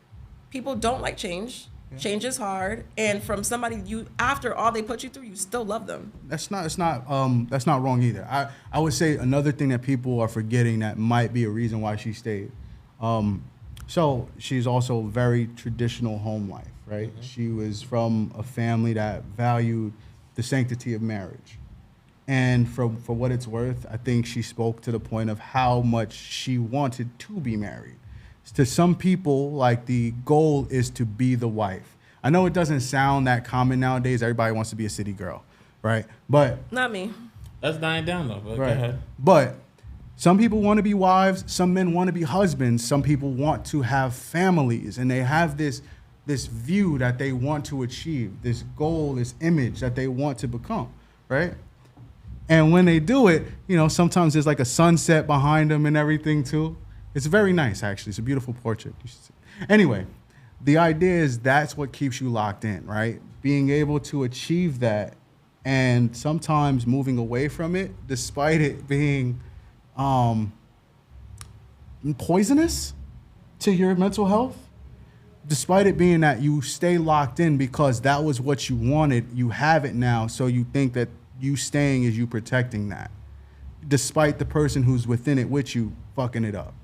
people don't like change. Yeah. Change is hard, and from somebody after all they put you through, you still love them. That's not wrong either. I would say another thing that people are forgetting that might be a reason why she stayed. So she's also very traditional home life, right? Mm-hmm. She was from a family that valued the sanctity of marriage, and for what it's worth, I think she spoke to the point of how much she wanted to be married. To some people, like, the goal is to be the wife. I know it doesn't sound that common nowadays. Everybody wants to be a city girl, right? But not me. That's dying down though. But right. Go ahead. But some people want to be wives. Some men want to be husbands. Some people want to have families, and they have this view that they want to achieve, this goal, this image that they want to become, right? And when they do it, you know, sometimes there's like a sunset behind them and everything too. It's very nice, actually. It's a beautiful portrait. Anyway, the idea is that's what keeps you locked in, right? Being able to achieve that, and sometimes moving away from it, despite it being poisonous to your mental health, despite it being that you stay locked in because that was what you wanted, you have it now, so you think that you staying is you protecting that, despite the person who's within it with you fucking it up.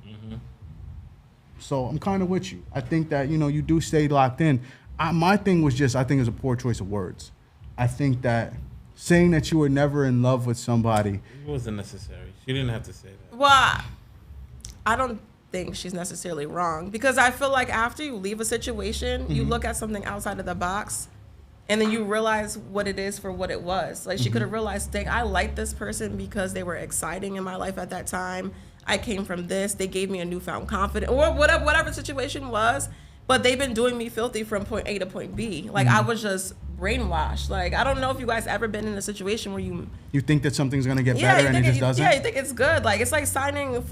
So I'm kind of with you. I think that, you know, you do stay locked in. My thing was just, I think it was a poor choice of words. I think that saying that you were never in love with somebody. It wasn't necessary. She didn't have to say that. Well, I don't think she's necessarily wrong, because I feel like after you leave a situation, you look at something outside of the box, and then you realize what it is for what it was. Like, she could have realized, dang, I like this person because they were exciting in my life at that time. I came from this. They gave me a newfound confidence, or whatever the situation was. but they've been doing me filthy from point A to point B. Like I was just brainwashed. Like I don't know if you guys ever been in a situation where you think that something's gonna get better and it just doesn't. Yeah, you think it's good. Like it's like signing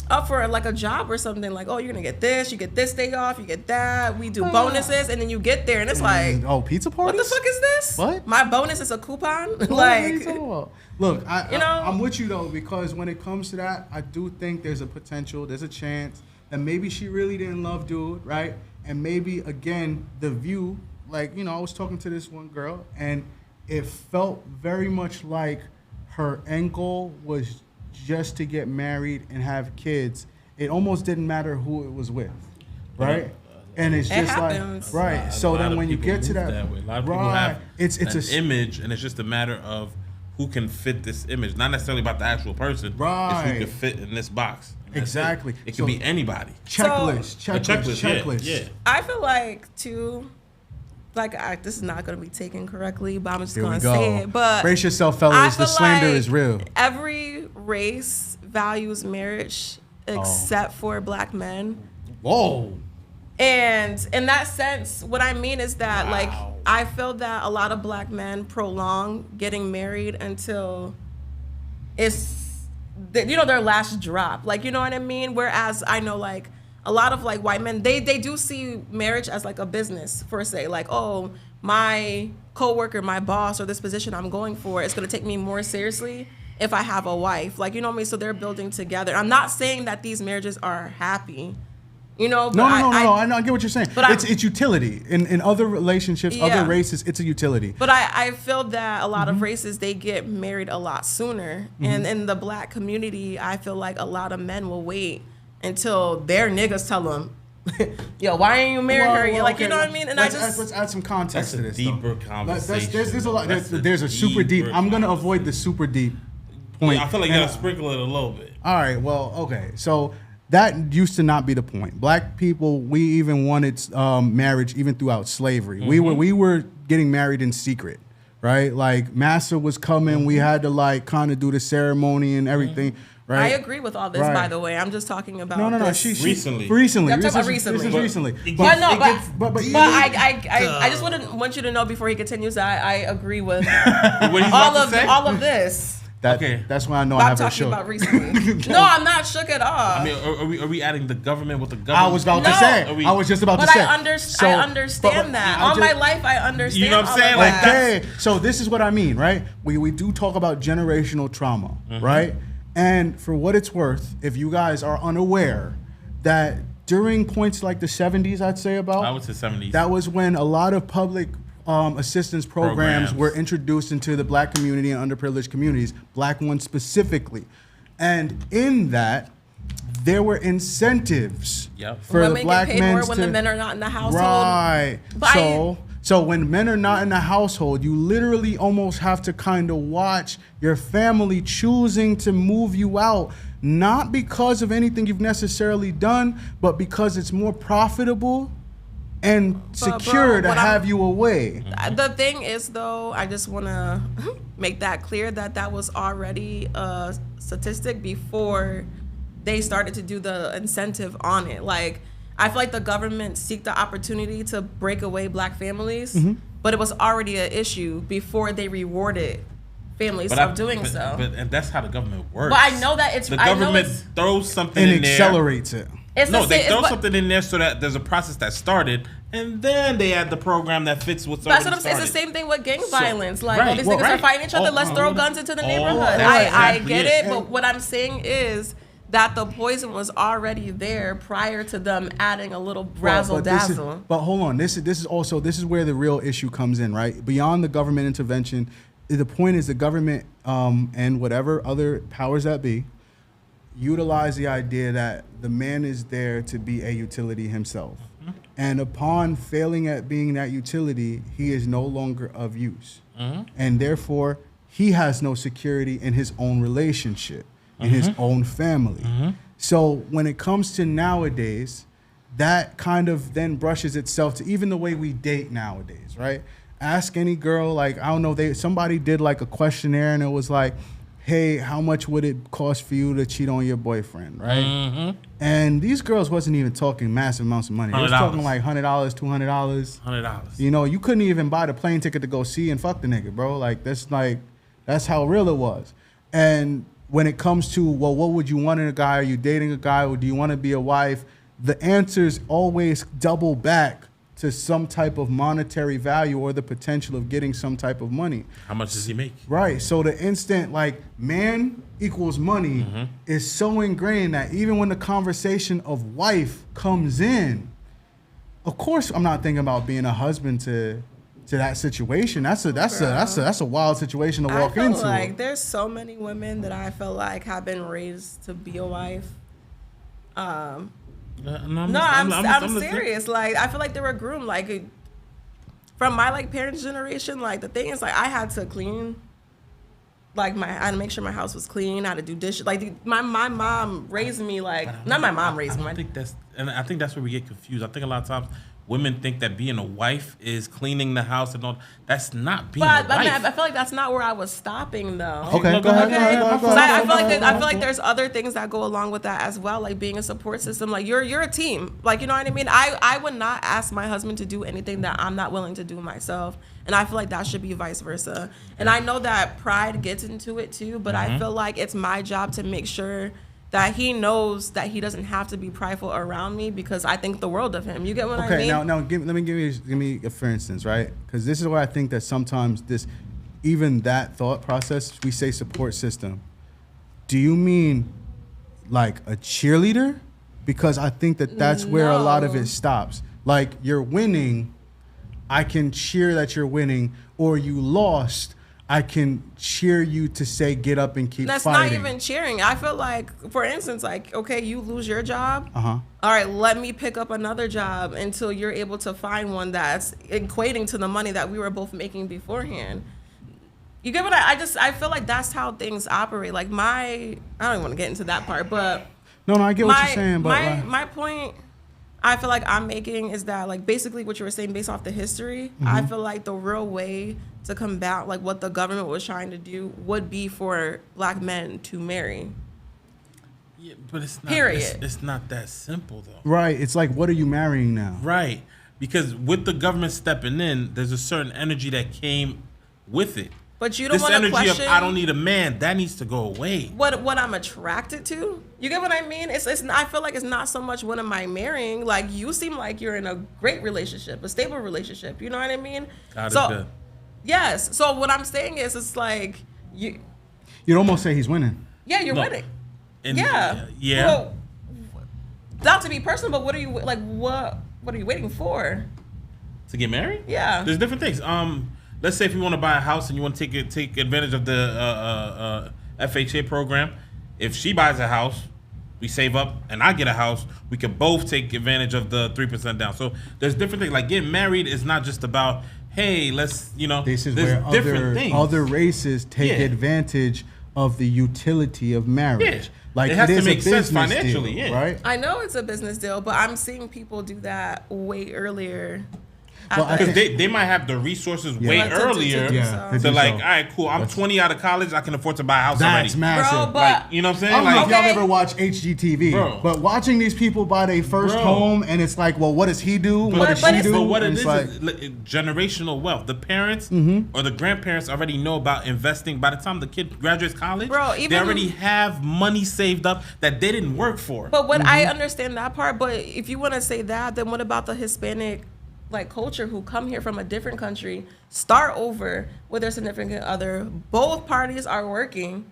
up for like a job or something. Like, oh, you're gonna get this, you get this day off, you get that. We do bonuses, and then you get there, and it's like, oh, pizza parties. What the fuck is this? What? My bonus is a coupon. What like, are you talking about? Look, I'm with you though, because when it comes to that, I do think there's a potential, there's a chance that maybe she really didn't love dude, right? And maybe again the view, like I was talking to this one girl, and it felt very much like her end goal was just to get married and have kids. It almost didn't matter who it was with, right? And it's just happens. like, right. So then when you get to that way. A lot of right, people have it's an image, and it's just a matter of who can fit this image. Not necessarily about the actual person. Right. It's who can fit in this box. Exactly. It can be anybody. Checklist. Yeah. I feel like too. Like this is not going to be taken correctly, but I'm just Here we going to go. say it. But brace yourself, fellas. The slander is real. Every race values marriage except for black men. Whoa. And in that sense, what I mean is that like I feel that a lot of black men prolong getting married until it's their last drop. Like, you know what I mean? Whereas I know like a lot of like white men, they do see marriage as like a business per se. Like, oh, my coworker, my boss, or this position I'm going for is going to take me more seriously if I have a wife. Like, you know what I mean? So they're building together. I'm not saying that these marriages are happy. No. I get what you're saying. But it's utility. In other relationships, other races, it's a utility. But I feel that a lot of races, they get married a lot sooner. And in the black community, I feel like a lot of men will wait until their niggas tell them, yo, why ain't you marry her? Well, like, okay, you know what I mean? And let's add some context to this. Deeper conversation. There's a lot. There's a super deep. I'm gonna avoid the super deep point. Yeah, I feel like you gotta sprinkle it a little bit. All right. Well, okay. So that used to not be the point. Black people, we even wanted marriage even throughout slavery. Mm-hmm. We were getting married in secret, right? Like Massa was coming. We had to like kind of do the ceremony and everything. Right? I agree with all this, by the way. I'm just talking about no. This. Recently. I'm talking about recently. This is recently. But I just want you to know before he continues that I agree with all of this. That's why I know I have her shook. I'm talking about recently. No, I'm not shook at all. I mean, are we adding the government with the government? I was about to say. I was just about to say. I understand that. All my life, I understand. You know what I'm saying? Like okay. So this is what I mean, right? We do talk about generational trauma, right? And for what it's worth, if you guys are unaware that during points like the 70s, I'd say about. I would say 70s. That was when a lot of public assistance programs were introduced into the black community and underprivileged communities, black ones specifically. And in that, there were incentives for women the black get paid men more when the men are not in the household. Right. So when men are not in the household, you literally almost have to kind of watch your family choosing to move you out, not because of anything you've necessarily done, but because it's more profitable and secure to have you away. The thing is, though, I just want to make that clear that was already a statistic before they started to do the incentive on it. Like, I feel like the government seeked the opportunity to break away black families, but it was already an issue before they rewarded families of doing so. And that's how the government works. But I know that the government throws something and in there. Accelerates it. They throw something in there so that there's a process that started, and then they add the program that fits what's already started. That's what I'm saying. It's the same thing with gang violence. Like, all these niggas are fighting each other. Let's throw guns into the neighborhood. I get it, but what I'm saying is that the poison was already there prior to them adding a little razzle dazzle. But hold on, this is where the real issue comes in, right? Beyond the government intervention, the point is the government and whatever other powers that be utilize the idea that the man is there to be a utility himself. And upon failing at being that utility, he is no longer of use. And therefore, he has no security in his own relationship, in his own family. So when it comes to nowadays, that kind of then brushes itself to even the way we date nowadays, right? Ask any girl, like, I don't know, somebody did like a questionnaire and it was like, hey, how much would it cost for you to cheat on your boyfriend, right? Mm-hmm. And these girls wasn't even talking massive amounts of money. They was talking $100. like $100, $200. $100. You know, you couldn't even buy the plane ticket to go see and fuck the nigga, bro. That's how real it was. And when it comes to, well, what would you want in a guy? Are you dating a guy, or do you want to be a wife? The answers always double back to some type of monetary value or the potential of getting some type of money. How much does he make? Right. So the instant man equals money is so ingrained that even when the conversation of wife comes in, of course I'm not thinking about being a husband to that situation. That's a wild situation to walk into. Like there's so many women that I feel like have been raised to be a wife. I'm serious. Like I feel like they were groomed like from my like parents' generation. Like the thing is like I had to clean. Like I had to make sure my house was clean. I had to do dishes. Like my mom raised me like not my mom raised me. I think that's where we get confused. I think a lot of times women think that being a wife is cleaning the house and all. That's not being a wife. I feel like that's not where I was stopping though. Okay, go ahead. I feel like there's other things that go along with that as well, like being a support system. Like you're a team. Like you know what I mean? I would not ask my husband to do anything that I'm not willing to do myself. And I feel like that should be vice versa. And I know that pride gets into it too, but I feel like it's my job to make sure that he knows that he doesn't have to be prideful around me because I think the world of him. You get what I mean? Okay, now give me a for instance, right? Because this is where I think that sometimes even that thought process, we say support system. Do you mean like a cheerleader? Because I think that's where a lot of it stops. Like you're winning, I can cheer that you're winning, or you lost, I can cheer you to say, get up and keep That's fighting. Not even cheering. I feel like, for instance, like, okay, you lose your job. All right, let me pick up another job until you're able to find one that's equating to the money that we were both making beforehand. You get what I feel like that's how things operate. Like I don't even want to get into that part, but No, I get what you're saying, but my point I feel like I'm making is that like basically what you were saying based off the history, I feel like the real way to combat like what the government was trying to do would be for black men to marry. Yeah, but it's not. Period. It's not that simple though. right, it's like, what are you marrying now? Right, because with the government stepping in, there's a certain energy that came with it. But you don't want to question. This energy of I don't need a man, that needs to go away. What I'm attracted to? You get what I mean? It's I feel like it's not so much what am I marrying. Like you seem like you're in a great relationship, a stable relationship. You know what I mean? God is good. Yes. So what I'm saying is, it's like you'd almost say he's winning. Yeah, you're winning. Yeah. Well, not to be personal, but what are you like? What are you waiting for? To get married? Yeah. There's different things. Let's say if you want to buy a house and you want to take advantage of the FHA program. If she buys a house, we save up, and I get a house, we can both take advantage of the 3% down. So there's different things. Like getting married is not just about, hey, let's, this is there's where different things. Other races take advantage of the utility of marriage. Yeah. Like it has to make sense business financially, deal, right? I know it's a business deal, but I'm seeing people do that way earlier. Because they might have the resources way earlier to like, all right, cool. I'm 20 out of college. I can afford to buy a house already. That's massive. Bro, but like, you know what I'm saying? I don't know like, if y'all ever watch HGTV, but watching these people buy their first home, and it's like, well, what does he do? What does she do? But what it is like, generational wealth. The parents or the grandparents already know about investing. By the time the kid graduates college, they already have money saved up that they didn't work for. But what I understand that part. But if you want to say that, then what about the Hispanic like culture who come here from a different country, start over with their significant other, both parties are working,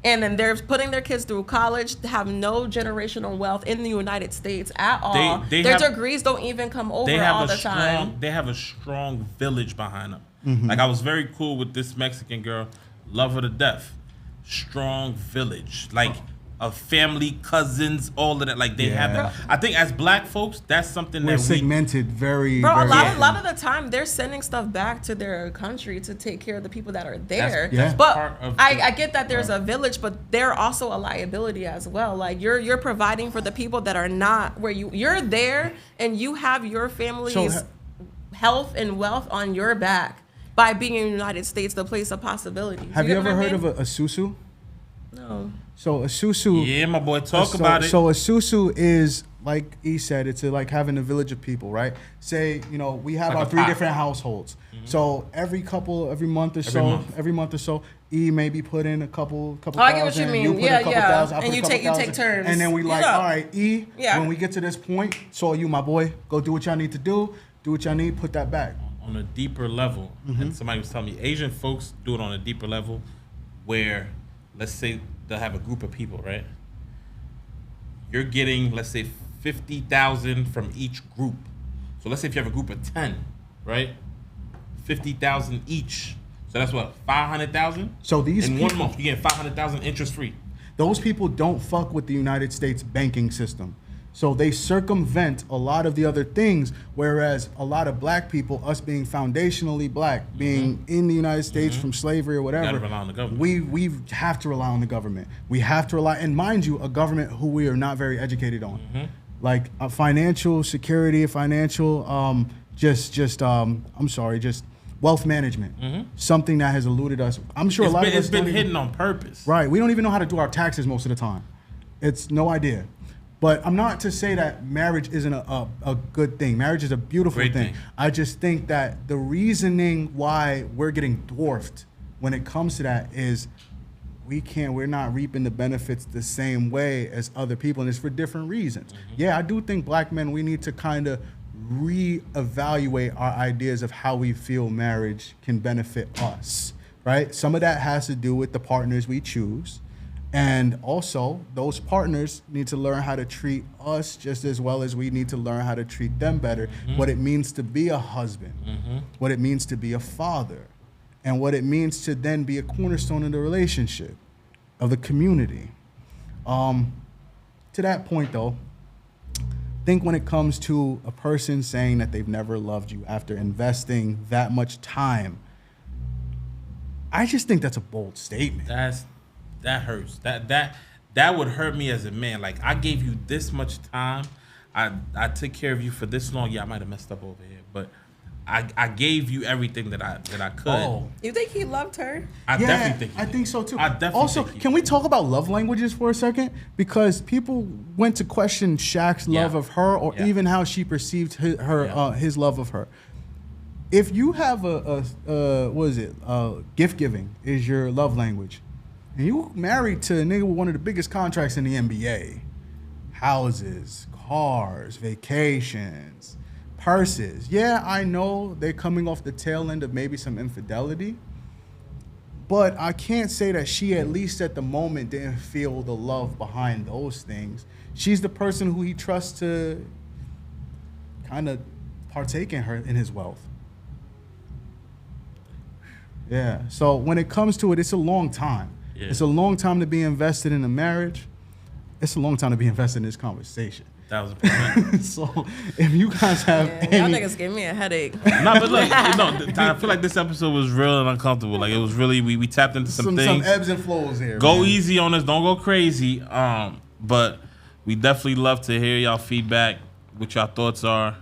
and then they're putting their kids through college, have no generational wealth in the United States at all. Their degrees don't even come over all the time. They have a strong village behind them. Like I was very cool with this Mexican girl, love her to death. Strong village, like of family, cousins, all of that. Like they have that. I think as black folks, that's something we're that segmented very. Bro, very a lot of the time they're sending stuff back to their country to take care of the people that are there. That's but part of I get that there's a village, but they're also a liability as well. Like you're providing for the people that are not where you're there, and you have your family's health and wealth on your back by being in the United States, the place of possibilities. Have you ever heard of a susu? No. So a susu. Yeah, my boy, talk about it. So a susu is, like he said, it's like having a village of people, right? Say, we have like our a 3 pot. different households. So every month or so, E maybe put in a couple Oh, I get what you thousand, mean. put Yeah, a couple yeah. thousand, I And put a you couple take thousand. turns. And then we like, Yeah. all right, E, Yeah. when we get to this point, so you, my boy, go do what y'all need to do what y'all need, put that back. On a deeper level, and somebody was telling me Asian folks do it on a deeper level, where let's say they'll have a group of people, right? You're getting, let's say, 50,000 from each group. So let's say if you have a group of 10, right? 50,000 each. So that's what, 500,000? So these in people, 1 month, you get 500,000 interest free. those people don't fuck with the United States banking system. So they circumvent a lot of the other things, whereas a lot of black people, us being foundationally black, being in the United States from slavery or whatever, gotta rely on the government. we have to rely on the government. We have to rely, and mind you, a government who we are not very educated on. Like financial security, financial, just wealth management. Something that has eluded us. I'm sure a lot of us It's been don't hidden even, on purpose. right. We don't even know how to do our taxes most of the time. It's no idea. But I'm not to say that marriage isn't a good thing. Marriage is a beautiful Great thing. thing. I just think that the reasoning why we're getting dwarfed when it comes to that is we're not reaping the benefits the same way as other people, and it's for different reasons. Yeah, I do think black men, we need to kind of reevaluate our ideas of how we feel marriage can benefit us, right? Some of that has to do with the partners we choose. And also, those partners need to learn how to treat us just as well as we need to learn how to treat them better. What it means to be a husband, what it means to be a father, and what it means to then be a cornerstone in the relationship of the community. To that point, though, I think when it comes to a person saying that they've never loved you after investing that much time, I just think that's a bold statement. That hurts. That would hurt me as a man. Like, I gave you this much time. I took care of you for this long. Yeah, I might have messed up over here, but I gave you everything that I could. Oh. You think he loved her? I definitely think. I think so too. I definitely also, think he can we talk about love languages for a second? Because people went to question Shaq's love of her, or even how she perceived his love of her. If you have gift giving is your love language, and you married to a nigga with one of the biggest contracts in the NBA, houses, cars, vacations, purses. Yeah, I know they're coming off the tail end of maybe some infidelity, but I can't say that she, at least at the moment, didn't feel the love behind those things. She's the person who he trusts to kind of partake in his wealth. Yeah, so when it comes to it, it's a long time. Yeah. It's a long time to be invested in a marriage. It's a long time to be invested in this conversation. 1,000%. So if you guys have Y'all any, niggas giving me a headache. No, but look, I feel like this episode was real and uncomfortable. Like, it was really, we tapped into some things. Some ebbs and flows here. Go man. easy on us. Don't go crazy. But we definitely love to hear y'all feedback, what y'all thoughts are.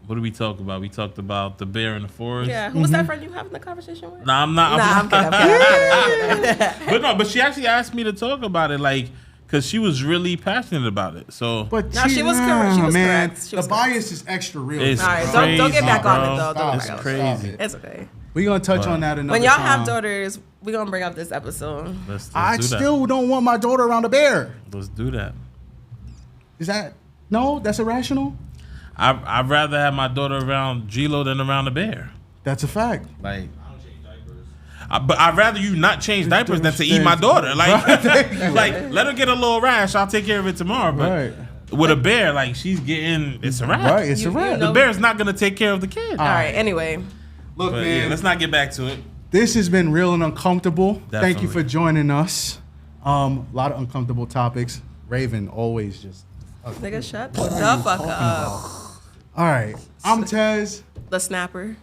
What did we talk about? We talked about the bear in the forest. Yeah, who was that friend you having the conversation with? Nah, I'm not. I'm kidding. But no, but she actually asked me to talk about it, like, because she was really passionate about it. So, But No, she was correct. She was man, correct. She the was bias is extra real. It's All right, crazy, don't get back on bro. it though. Don't It's get back on it. crazy. It's okay. We're going to touch on that another When y'all time. have daughters, we're gonna bring up this episode. Let's I do that. still don't want my daughter around a bear. Let's do that. Is that, no, that's irrational? I'd rather have my daughter around G-Lo than around the bear. That's a fact. Like, I don't change diapers. but I'd rather you not change diapers than to eat my daughter. Like, like, let her get a little rash. I'll take care of it tomorrow. But Right. with a bear, like, she's getting, it's a wrap. Right, it's You- a wrap. you The know- bear's not gonna take care of the kid. All right. Anyway, Look, But man, yeah, let's not get back to it. this has been real and uncomfortable. Thank you Definitely. for joining us. A lot of uncomfortable topics. Raven always just. nigga, shut the fuck up. All right, I'm Tez, The snapper.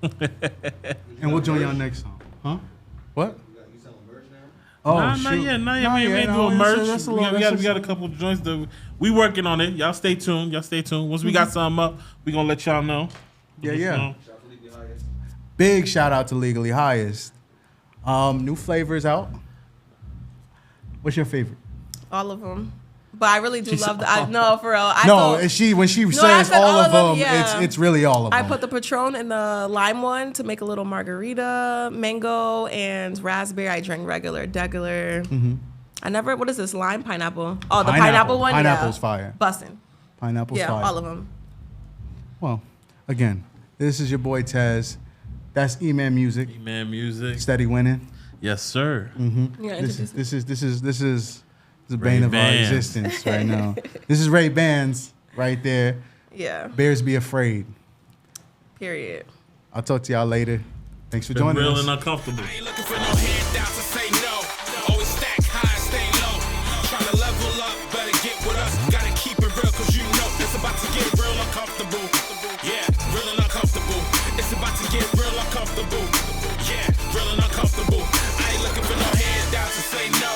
and we'll join y'all next time. Huh? What? You selling merch now? Oh, Not shoot. yet. We Not ain't yet. doing No, merch. that's a We little- got that's a couple joints that we working on it. Y'all stay tuned. Once we got something up, we gonna let y'all know. Yeah, Just yeah. know. Shout out to Legally Highest. Big shout out to Legally Highest. New flavors out. What's your favorite? All of them. But I really do She love said- no, for real. When she I says said all of them, yeah. it's really all of them. I put the Patron in the lime one to make a little margarita, mango, and raspberry. I drank regular. I never, what is this, lime, pineapple? Oh, the pineapple one? Pineapple's fire. Bussin'. Pineapple's Yeah, fire. all of them. Well, again, this is your boy Tez. That's E-Man Music. E-Man Music. Steady winning. Yes, sir. Yeah, This is the bane of our Ray-Bans. existence right now. This is Ray-Bans right there. Yeah, Bears be afraid. period. I'll talk to y'all later. Thanks for Been joining real us. and uncomfortable. I ain't looking for no handouts to say no. Always stack high, stay low. Tryna level up, better get with us. Gotta keep it real, cause you know it's about to get real uncomfortable. Yeah, real and uncomfortable. It's about to get real uncomfortable. Yeah, real and uncomfortable. I ain't looking for no handouts to say no.